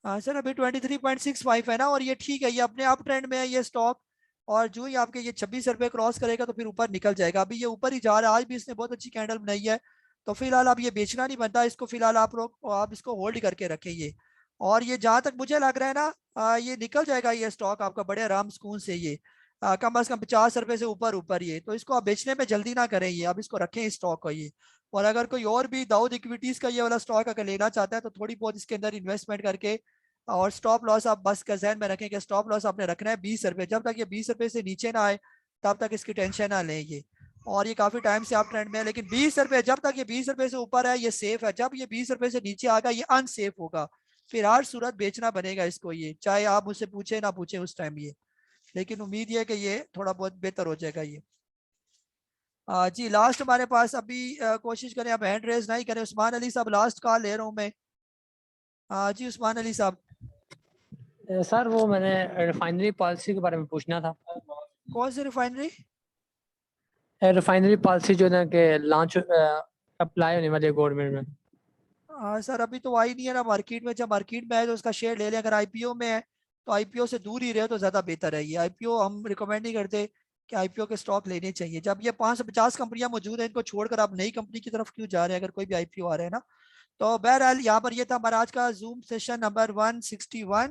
हाँ सर अभी 23.65 है ना, और ये ठीक है, ये अपने अप ट्रेंड में है ये स्टॉक। और जो ही आपके ये 26 रुपए क्रॉस करेगा तो फिर ऊपर निकल जाएगा। अभी ये ऊपर ही जा रहा है, आज भी इसने बहुत अच्छी कैंडल बनाई है। तो फिलहाल आप ये बेचना नहीं बनता इसको, फिलहाल आप लोग आप इसको होल्ड करके रखें ये। और ये जहां तक मुझे लग रहा है ना ये निकल जाएगा ये स्टॉक आपका बड़े आराम सुकून से ये, कम अज कम 50 रुपए से ऊपर ये। तो इसको आप बेचने में जल्दी ना करें ये, आप इसको रखें इस स्टॉक को ये। और अगर कोई और भी दाऊद इक्विटीज का ये वाला स्टॉक अगर लेना चाहता है तो थोड़ी बहुत इसके अंदर इन्वेस्टमेंट करके, और स्टॉप लॉस आप बस का जहन में रखें कि स्टॉप लॉस आपने रखना है 20 रुपए। जब तक ये 20 रुपए से नीचे ना आए तब तक इसकी टेंशन ना लें ये। और ये काफी टाइम से आप ट्रेंड में है, लेकिन 20 रुपए जब तक ये 20 रुपए से ऊपर है ये सेफ है। जब ये 20 रुपए से नीचे आएगा ये अनसेफ होगा, फिर हर सूरत बेचना बनेगा इसको ये, चाहे आप मुझसे पूछे ना पूछे उस टाइम ये। लेकिन उम्मीद ये है कि ये थोड़ा बहुत बेहतर हो जाएगा ये। जी लास्ट हमारे पास अभी कोशिश करें आप हैंड रेज नहीं करें। उस्मान अली साहब लास्ट कॉल ले रहा हूँ मैं। जी उस्मान अली साहब। सर वो मैंने रिफाइनरी पॉलिसी के बारे में पूछना था। कौन सी रिफाइनरी? रिफाइनरी पॉलिसी जो ना कि लॉन्च अप्लाई होने वाली है गवर्नमेंट में। सर अभी तो आई नहीं है ना मार्केट में, जब मार्केट में आए तो उसका शेयर ले लें। अगर आईपीओ में है तो आईपीओ से दूर ही रहे तो ज़्यादा बेहतर है ये। आईपीओ हम रिकमेंड नहीं करते कि आईपीओ के स्टॉक लेने चाहिए। जब ये 550 कंपनियां मौजूद हैं, इनको छोड़कर आप नई कंपनी की तरफ क्यों जा रहे हैं अगर कोई भी आईपीओ आ रहा है ना। तो बहरहाल यहाँ पर ये था हमारा आज का जूम सेशन नंबर 161।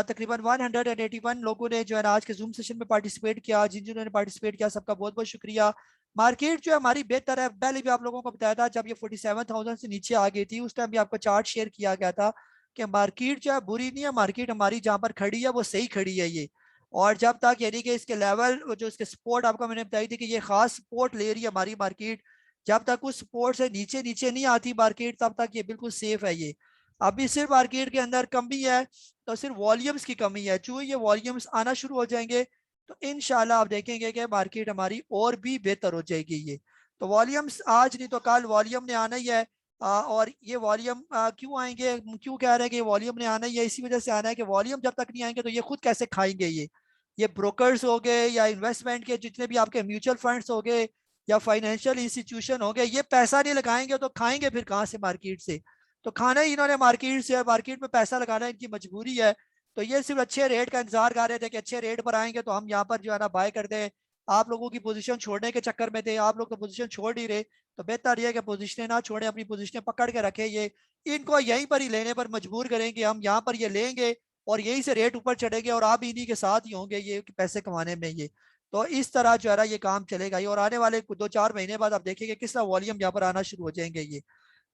तकरीबन 181 लोगों ने जो है आज के जूम सेशन में पार्टिसिपेट किया। जिन्होंने पार्टिसिपेट किया सबका बहुत बहुत शुक्रिया। मार्केट जो है हमारी बेहतर है, पहले भी आप लोगों को बताया था जब ये 47,000 से नीचे आ गई थी उस टाइम भी आपको चार्ट शेयर किया गया था कि मार्केट जो है बुरी नहीं है, मार्केट हमारी जहाँ पर खड़ी है वो सही खड़ी है ये। और जब तक यानी कि इसके लेवल जो इसके सपोर्ट आपको मैंने बताई थी कि ये खास सपोर्ट ले रही है हमारी मार्केट, जब तक उस सपोर्ट से नीचे नहीं आती मार्केट तब तक ये बिल्कुल सेफ है ये। अभी सिर्फ मार्केट के अंदर कमी है तो सिर्फ वॉल्यूम्स की कमी है। जो ये वॉल्यूम्स आना शुरू हो जाएंगे तो इंशाल्लाह आप देखेंगे कि मार्केट हमारी और भी बेहतर हो जाएगी ये। तो वॉल्यूम्स आज नहीं तो कल वॉल्यूम ने आना ही है। और ये वॉल्यूम क्यों आएंगे, क्यों कह रहे हैं कि वॉल्यूम ने आना ही है? इसी वजह से आना है कि वॉल्यूम जब तक नहीं आएंगे तो ये खुद कैसे खाएंगे ये ब्रोकर्स हो गए या इन्वेस्टमेंट के जितने भी आपके म्यूचुअल फंड्स हो गए या फाइनेंशियल इंस्टीट्यूशन हो गए, ये पैसा नहीं लगाएंगे तो खाएंगे फिर कहाँ से मार्केट से। तो खाना ही इन्होंने मार्केट से, मार्केट में पैसा लगाना इनकी मजबूरी है। तो ये सिर्फ अच्छे रेट का इंतजार कर रहे थे कि अच्छे रेट पर आएंगे तो हम यहाँ पर जो है ना बाय कर दें। आप लोगों की पोजीशन छोड़ने के चक्कर में थे, आप लोग तो पोजीशन छोड़ ही रहे, तो बेहतर ये कि पोजीशनें ना छोड़े, अपनी पोजीशनें पकड़ के रखें। ये इनको यहीं पर ही लेने पर मजबूर करेंगे, हम यहाँ पर ये लेंगे और यहीं से रेट ऊपर चढ़ेंगे और आप इन्हीं के साथ ही होंगे ये पैसे कमाने में। ये तो इस तरह जो है ना ये काम चलेगा ये, और आने वाले 2-4 महीने बाद आप देखेंगे किस तरह वॉल्यूम यहाँ पर आना शुरू हो जाएंगे ये।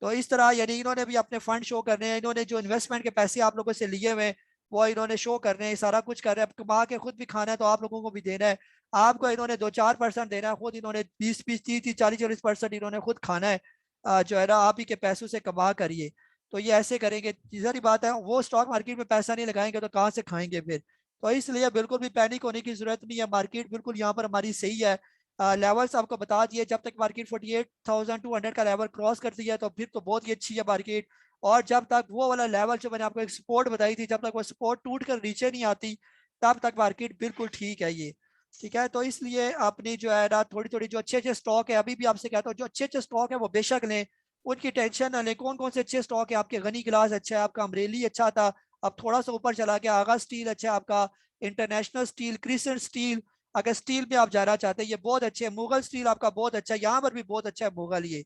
तो इस तरह यानी इन्होंने भी अपने फंड शो करने हैं, इन्होंने जो इन्वेस्टमेंट के पैसे आप लोगों से लिए हुए हैं वो इन्होंने शो करने हैं, सारा कुछ कर रहे हैं। अब कमा के खुद भी खाना है तो आप लोगों को भी देना है। आपको इन्होंने 2-4% देना है, खुद इन्होंने 20-20, 30-30, 40-40% इन्होंने खुद खाना है जो है ना आप ही के पैसों से कमा करिए। तो ये ऐसे करेंगे, सारी बात है। वो स्टॉक मार्केट में पैसा नहीं लगाएंगे तो कहाँ से खाएंगे फिर। तो इसलिए बिल्कुल भी पैनिक होने की जरूरत नहीं है, मार्केट बिल्कुल यहाँ पर हमारी सही है। लेवल्स आपको बता दिए, जब तक मार्केट 48,200 का लेवल क्रॉस करती है तो फिर तो बहुत ही अच्छी है मार्केट। और जब तक वो वाला लेवल जो मैंने आपको एक सपोर्ट बताई थी, जब तक वो सपोर्ट टूट कर नीचे नहीं आती तब तक मार्केट बिल्कुल ठीक है ये। ठीक है, तो इसलिए अपनी जो है ना थोड़ी थोड़ी जो अच्छे अच्छे स्टॉक है, अभी भी आपसे कहता हूँ जो अच्छे अच्छे स्टॉक है वो बेशक लें, उनकी टेंशन ना लें। कौन कौन से अच्छे स्टॉक है आपके? गनी ग्लास अच्छा है आपका, अमरेली अच्छा था अब थोड़ा सा ऊपर चला गया, आगा स्टील अच्छा है आपका, इंटरनेशनल स्टील, क्रिसेंट स्टील, अगर स्टील में आप जाना चाहते हैं ये बहुत अच्छे है। मुगल स्टील आपका बहुत अच्छा है, यहाँ पर भी बहुत अच्छा है मुगल ये।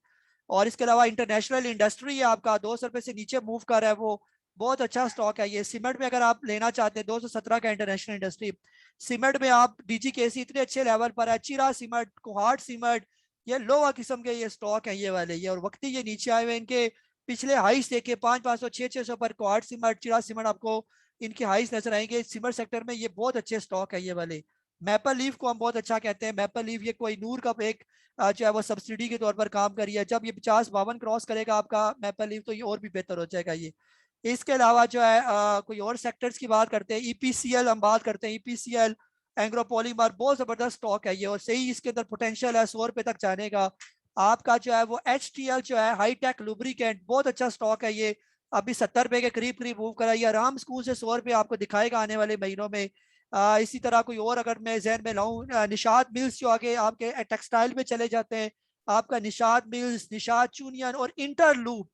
और इसके अलावा इंटरनेशनल इंडस्ट्री है आपका 200 रुपए से नीचे मूव कर रहा है, वो बहुत अच्छा स्टॉक है ये। सीमेंट में अगर आप लेना चाहते हैं 217 का इंटरनेशनल इंडस्ट्री सीमेंट में, आप डीजीकेसी इतने अच्छे लेवल पर है, चिरा सीमेंट, कोहाट सीमेंट, ये लोअर किस्म के ये स्टॉक है ये वाले ये। और वक्ती ये नीचे आए हुए, इनके पिछले हाइस देखे 500-500, 600-600 पर कोहाट सीमेंट, चिरा सीमेंट आपको इनके हाइस नजर आएंगे। सीमेंट सेक्टर में ये बहुत अच्छे स्टॉक है ये वाले। मैपल लीफ को हम बहुत अच्छा कहते हैं, मैपल लीफ ये कोई नूर का एक जो है वो सब्सिडी के तौर पर काम करी है। जब ये 50-52 क्रॉस करेगा आपका मैपल लीफ तो ये और भी बेहतर हो जाएगा ये। इसके अलावा जो है कोई और सेक्टर्स की बात करते हैं, ईपीसीएल हम बात करते हैं, ईपीसीएल एंग्रो पॉलीमर बहुत जबरदस्त स्टॉक है ये और सही इसके अंदर पोटेंशियल है 100 रुपए तक जाने का। आपका जो है वो HTL जो है हाईटेक लुब्रिकेंट बहुत अच्छा स्टॉक है ये, अभी 70 रुपए के करीब करीब मूव करा है। आराम स्कूल से 100 रुपए आपको दिखाएगा आने वाले महीनों में। इसी तरह कोई और अगर मैं जहन में लाऊं, निशात मिल्स जो आगे आपके टेक्सटाइल में चले जाते हैं, आपका निशात मिल्स, निशात चूनियन और इंटरलूप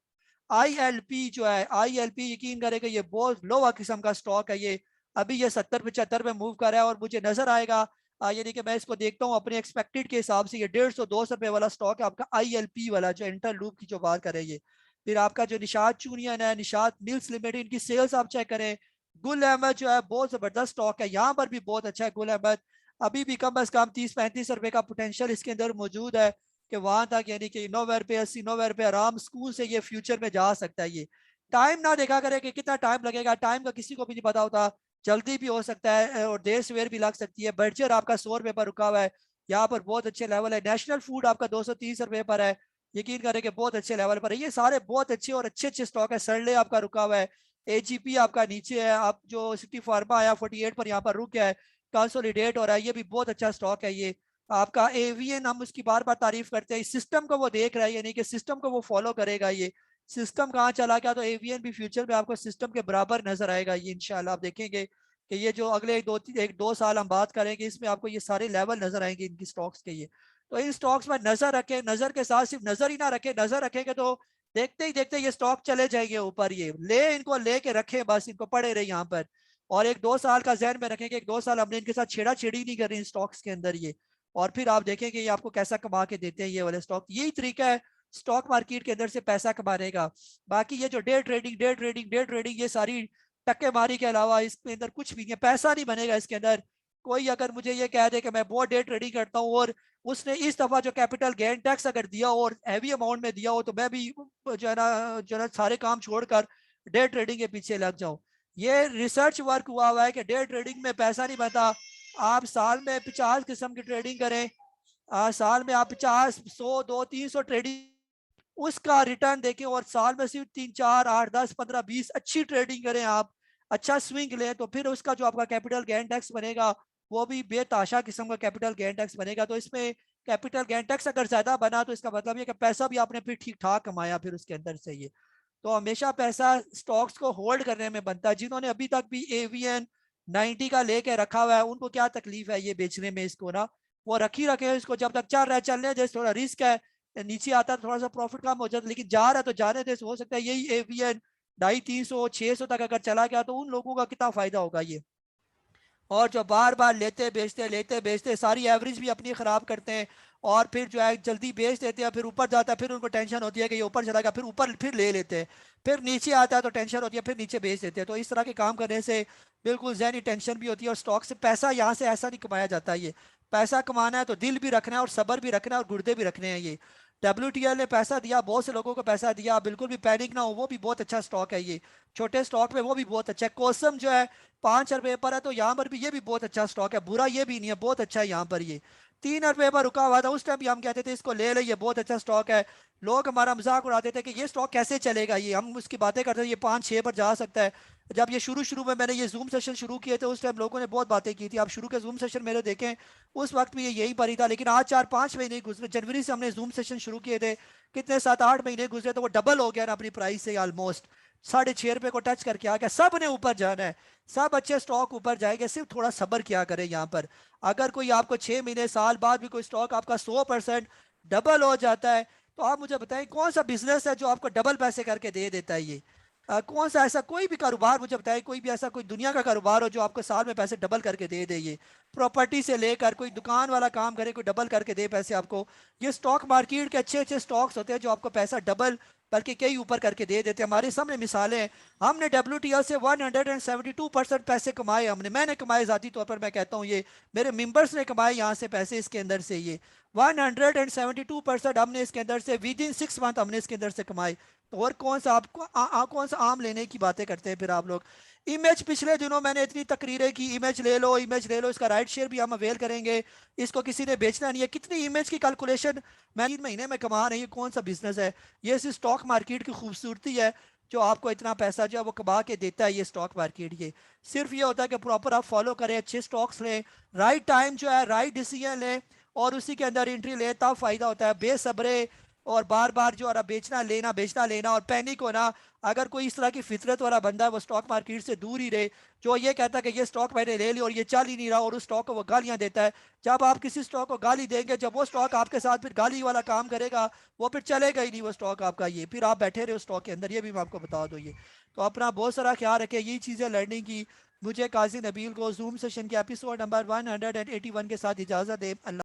ILP जो है, ILP यकीन करेगा ये बहुत लोअर किस्म का स्टॉक है ये, अभी ये 70-75 में मूव कर रहा है और मुझे नजर आएगा यानी कि मैं इसको देखता हूँ अपने एक्सपेक्टेड के हिसाब से ये 150-200 रुपए वाला स्टॉक है आपका ILP वाला जो इंटरलूप की जो बात करें ये। फिर आपका जो निशात चूनियन है, निशात मिल्स लिमिटेड, इनकी सेल्स आप चेक करें। गुल अहमद जो है बहुत जबरदस्त स्टॉक है, यहाँ पर भी बहुत अच्छा है गुल अहमद, अभी भी कम अज कम 30-35 रुपए का पोटेंशियल इसके अंदर मौजूद है कि वहां तक यानी कि 90 रुपए 80-90 रुपए आराम स्कूल से ये फ्यूचर में जा सकता है ये। टाइम ना देखा करे कि कितना टाइम लगेगा, टाइम का किसी को भी नहीं पता होता, जल्दी भी हो सकता है और देर सवेर भी लग सकती है। बर्जर आपका 100 रुपए पर रुका हुआ है, यहाँ पर बहुत अच्छे लेवल है। नेशनल फूड आपका 230 रुपए पर है, यकीन करें कि बहुत अच्छे लेवल पर है। ये सारे बहुत अच्छे और अच्छे अच्छे स्टॉक है। सरले आपका रुका हुआ है, AGP आपका नीचे है, आप जो सिटी फार्मा आया 48 पर यहाँ पर रुक गया है, कंसोलिडेट हो रहा है, ये भी बहुत अच्छा स्टॉक है ये। आपका AVN हम उसकी बार बार तारीफ करते हैं, सिस्टम को वो देख रहा है यानी कि सिस्टम को वो फॉलो करेगा ये। सिस्टम कहाँ चला गया तो AVN भी फ्यूचर में आपको सिस्टम के बराबर नजर आएगा ये इंशाल्लाह। आप देखेंगे कि ये जो अगले 1-2 साल हम बात करेंगे इसमें आपको ये सारे लेवल नजर आएंगे इनकी स्टॉक्स के ये। तो इन स्टॉक्स में नजर रखें, नजर के साथ सिर्फ नजर ही ना रखें, नजर रखेंगे तो देखते ही देखते ये स्टॉक चले जाएंगे ऊपर। ये इनको लेके रखें, बस इनको पड़े रहे यहाँ पर, और 1-2 साल का जहन में रखेंगे 1-2 साल हमने इनके साथ छेड़ा-छेड़ी नहीं कर रही स्टॉक्स के अंदर ये, और फिर आप देखेंगे ये आपको कैसा कमा के देते हैं ये वाले स्टॉक। यही तरीका है स्टॉक मार्केट के अंदर से पैसा कमाने का। बाकी ये जो डे ट्रेडिंग ये सारी टक्केमारी के अलावा इसके अंदर कुछ भी नहीं है, पैसा नहीं बनेगा इसके अंदर। कोई अगर मुझे ये कह दे कि मैं बहुत डे ट्रेडिंग करता हूँ और उसने इस दफा जो कैपिटल गेन टैक्स अगर दिया हो और हैवी अमाउंट में दिया हो तो मैं भी जो है ना सारे काम छोड़कर डे ट्रेडिंग के पीछे लग जाऊं, ये रिसर्च वर्क हुआ है कि डे ट्रेडिंग में पैसा नहीं बनता। आप साल में 50 किस्म की ट्रेडिंग करें, साल में आप 50, 100, 200, 300 ट्रेडिंग, उसका रिटर्न देखें और साल में सिर्फ 3, 4, 8, 10, 15, 20 अच्छी ट्रेडिंग करें, आप अच्छा स्विंग लें, तो फिर उसका जो आपका कैपिटल गेन टैक्स बनेगा वो भी बेताशा किस्म का कैपिटल गेन टैक्स बनेगा। तो इसमें कैपिटल गेन टैक्स अगर ज्यादा बना तो इसका मतलब ये कि पैसा भी आपने फिर ठीक ठाक कमाया फिर उसके अंदर से ये। तो हमेशा पैसा स्टॉक्स को होल्ड करने में बनता है। जिन्होंने अभी तक भी AVN 90 का लेके रखा हुआ है उनको क्या तकलीफ है ये बेचने में, इसको ना वो रखी रखे इसको, जब तक चल रहा है चलने, जैसे थोड़ा रिस्क है नीचे आता है थोड़ा सा प्रॉफिट कम हो जाता है, लेकिन जा रहा है तो जाने दे, हो सकता है यही एवीएन 250, 600 तक अगर चला गया तो उन लोगों का कितना फायदा होगा ये। और जो बार बार लेते बेचते सारी एवरेज भी अपनी खराब करते हैं और फिर जो है जल्दी बेच देते हैं, फिर ऊपर जाता है, फिर उनको टेंशन होती है कि ये ऊपर चला गया, फिर ऊपर फिर ले लेते हैं, फिर नीचे आता है तो टेंशन होती है, फिर नीचे बेच देते हैं। तो इस तरह के काम करने से बिल्कुल ज़हनी टेंशन भी होती है। और स्टॉक से पैसा यहाँ से ऐसा नहीं कमाया जाता। ये पैसा कमाना है तो दिल भी रखना है और सब्र भी रखना है और गुर्दे भी रखने हैं। ये WTL ने पैसा दिया, बहुत से लोगों को पैसा दिया, बिल्कुल भी पैनिक ना हो, वो भी बहुत अच्छा स्टॉक है। ये छोटे स्टॉक में वो भी बहुत अच्छा है। कोसम जो है 5 रुपए पर है, तो यहाँ पर भी ये भी बहुत अच्छा स्टॉक है, बुरा ये भी नहीं है, बहुत अच्छा है। यहाँ पर ये 3 रुपए पर रुका हुआ था, उस टाइम भी हम कहते थे इसको ले ले, ये बहुत अच्छा स्टॉक है। लोग हमारा मजाक उड़ाते थे कि ये स्टॉक कैसे चलेगा, ये हम उसकी बातें करते थे, ये 5-6 पर जा सकता है। जब ये शुरू में मैंने ये जूम सेशन शुरू किए थे, उस टाइम लोगों ने बहुत बातें की थी। आप शुरू के जूम सेशन मेरे देखें, उस वक्त भी ये यही पर ही था। लेकिन आज 4-5 महीने गुजरे, जनवरी से हमने जूम सेशन शुरू किए थे, कितने 7-8 महीने गुजरे, तो वो डबल हो गया ना अपनी प्राइस से, ऑलमोस्ट 6.5 रुपए को टच करके आ गया। सब ने ऊपर जाना है, सब अच्छे स्टॉक ऊपर जाएंगे, सिर्फ थोड़ा सब्र किया करें। यहाँ पर अगर कोई आपको 6 महीने साल बाद भी कोई स्टॉक आपका 100% डबल हो जाता है, तो आप मुझे बताएं कौन सा बिजनेस है जो आपको डबल पैसे करके दे देता है। ये कौन सा ऐसा कोई भी कारोबार मुझे बताएं, कोई भी ऐसा कोई दुनिया का कारोबार हो जो आपको साल में पैसे डबल करके दे दे। ये प्रॉपर्टी से लेकर कोई दुकान वाला काम करे, कोई डबल करके दे पैसे आपको। ये स्टॉक मार्केट के अच्छे अच्छे स्टॉक्स होते हैं जो आपको पैसा डबल बल्कि कई ऊपर करके दे देते हैं। हमारे सामने मिसालें हैं, हमने WTL से 172% पैसे कमाए, मैंने कमाए, जाती तौर पर मैं कहता हूँ, ये मेरे मेंबर्स ने कमाए यहाँ से पैसे, इसके अंदर से ये 172% हमने इसके अंदर से विदिन 6 मंथ हमने इसके अंदर से कमाए। तो और कौन सा आपको कौन सा आम लेने की बातें करते हैं फिर आप लोग। इमेज पिछले दिनों मैंने इतनी तकरीरें की, इमेज ले लो, इसका राइट शेयर भी हम अवेल करेंगे, इसको किसी ने बेचना नहीं है। कितनी इमेज की कैलकुलेशन मैं 3 महीने में कमा रही है, कौन सा बिजनेस है ये? इस स्टॉक मार्केट की खूबसूरती है जो आपको इतना पैसा जो है वो कमा के देता है। ये स्टॉक मार्केट ये सिर्फ ये होता है कि प्रॉपर आप फॉलो करें, अच्छे स्टॉक्स लें, राइट टाइम जो है राइट डिसीजन लें और उसी के अंदर एंट्री लें, तब फायदा होता है। बेसब्रे और बार बार जो है बेचना लेना और पैनिक होना, अगर कोई इस तरह की फितरत वाला बंदा है वो स्टॉक मार्केट से दूर ही रहे। जो ये कहता है कि ये स्टॉक मैंने ले लिया और ये चल ही नहीं रहा और उस स्टॉक को वो गालियां देता है। जब आप किसी स्टॉक को गाली देंगे, जब वो स्टॉक आपके साथ फिर गाली वाला काम करेगा, वो फिर चलेगा ही नहीं वो स्टॉक आपका, ये फिर आप बैठे रहे उस स्टॉक के अंदर। ये भी मैं आपको बता दूँ। ये तो अपना बहुत सारा ख्याल रखें। यही चीज़ें लर्निंग की मुझे काजी नबील को जूम सेशन के एपिसोड नंबर 181 के साथ इजाज़त दे। अल्लाह।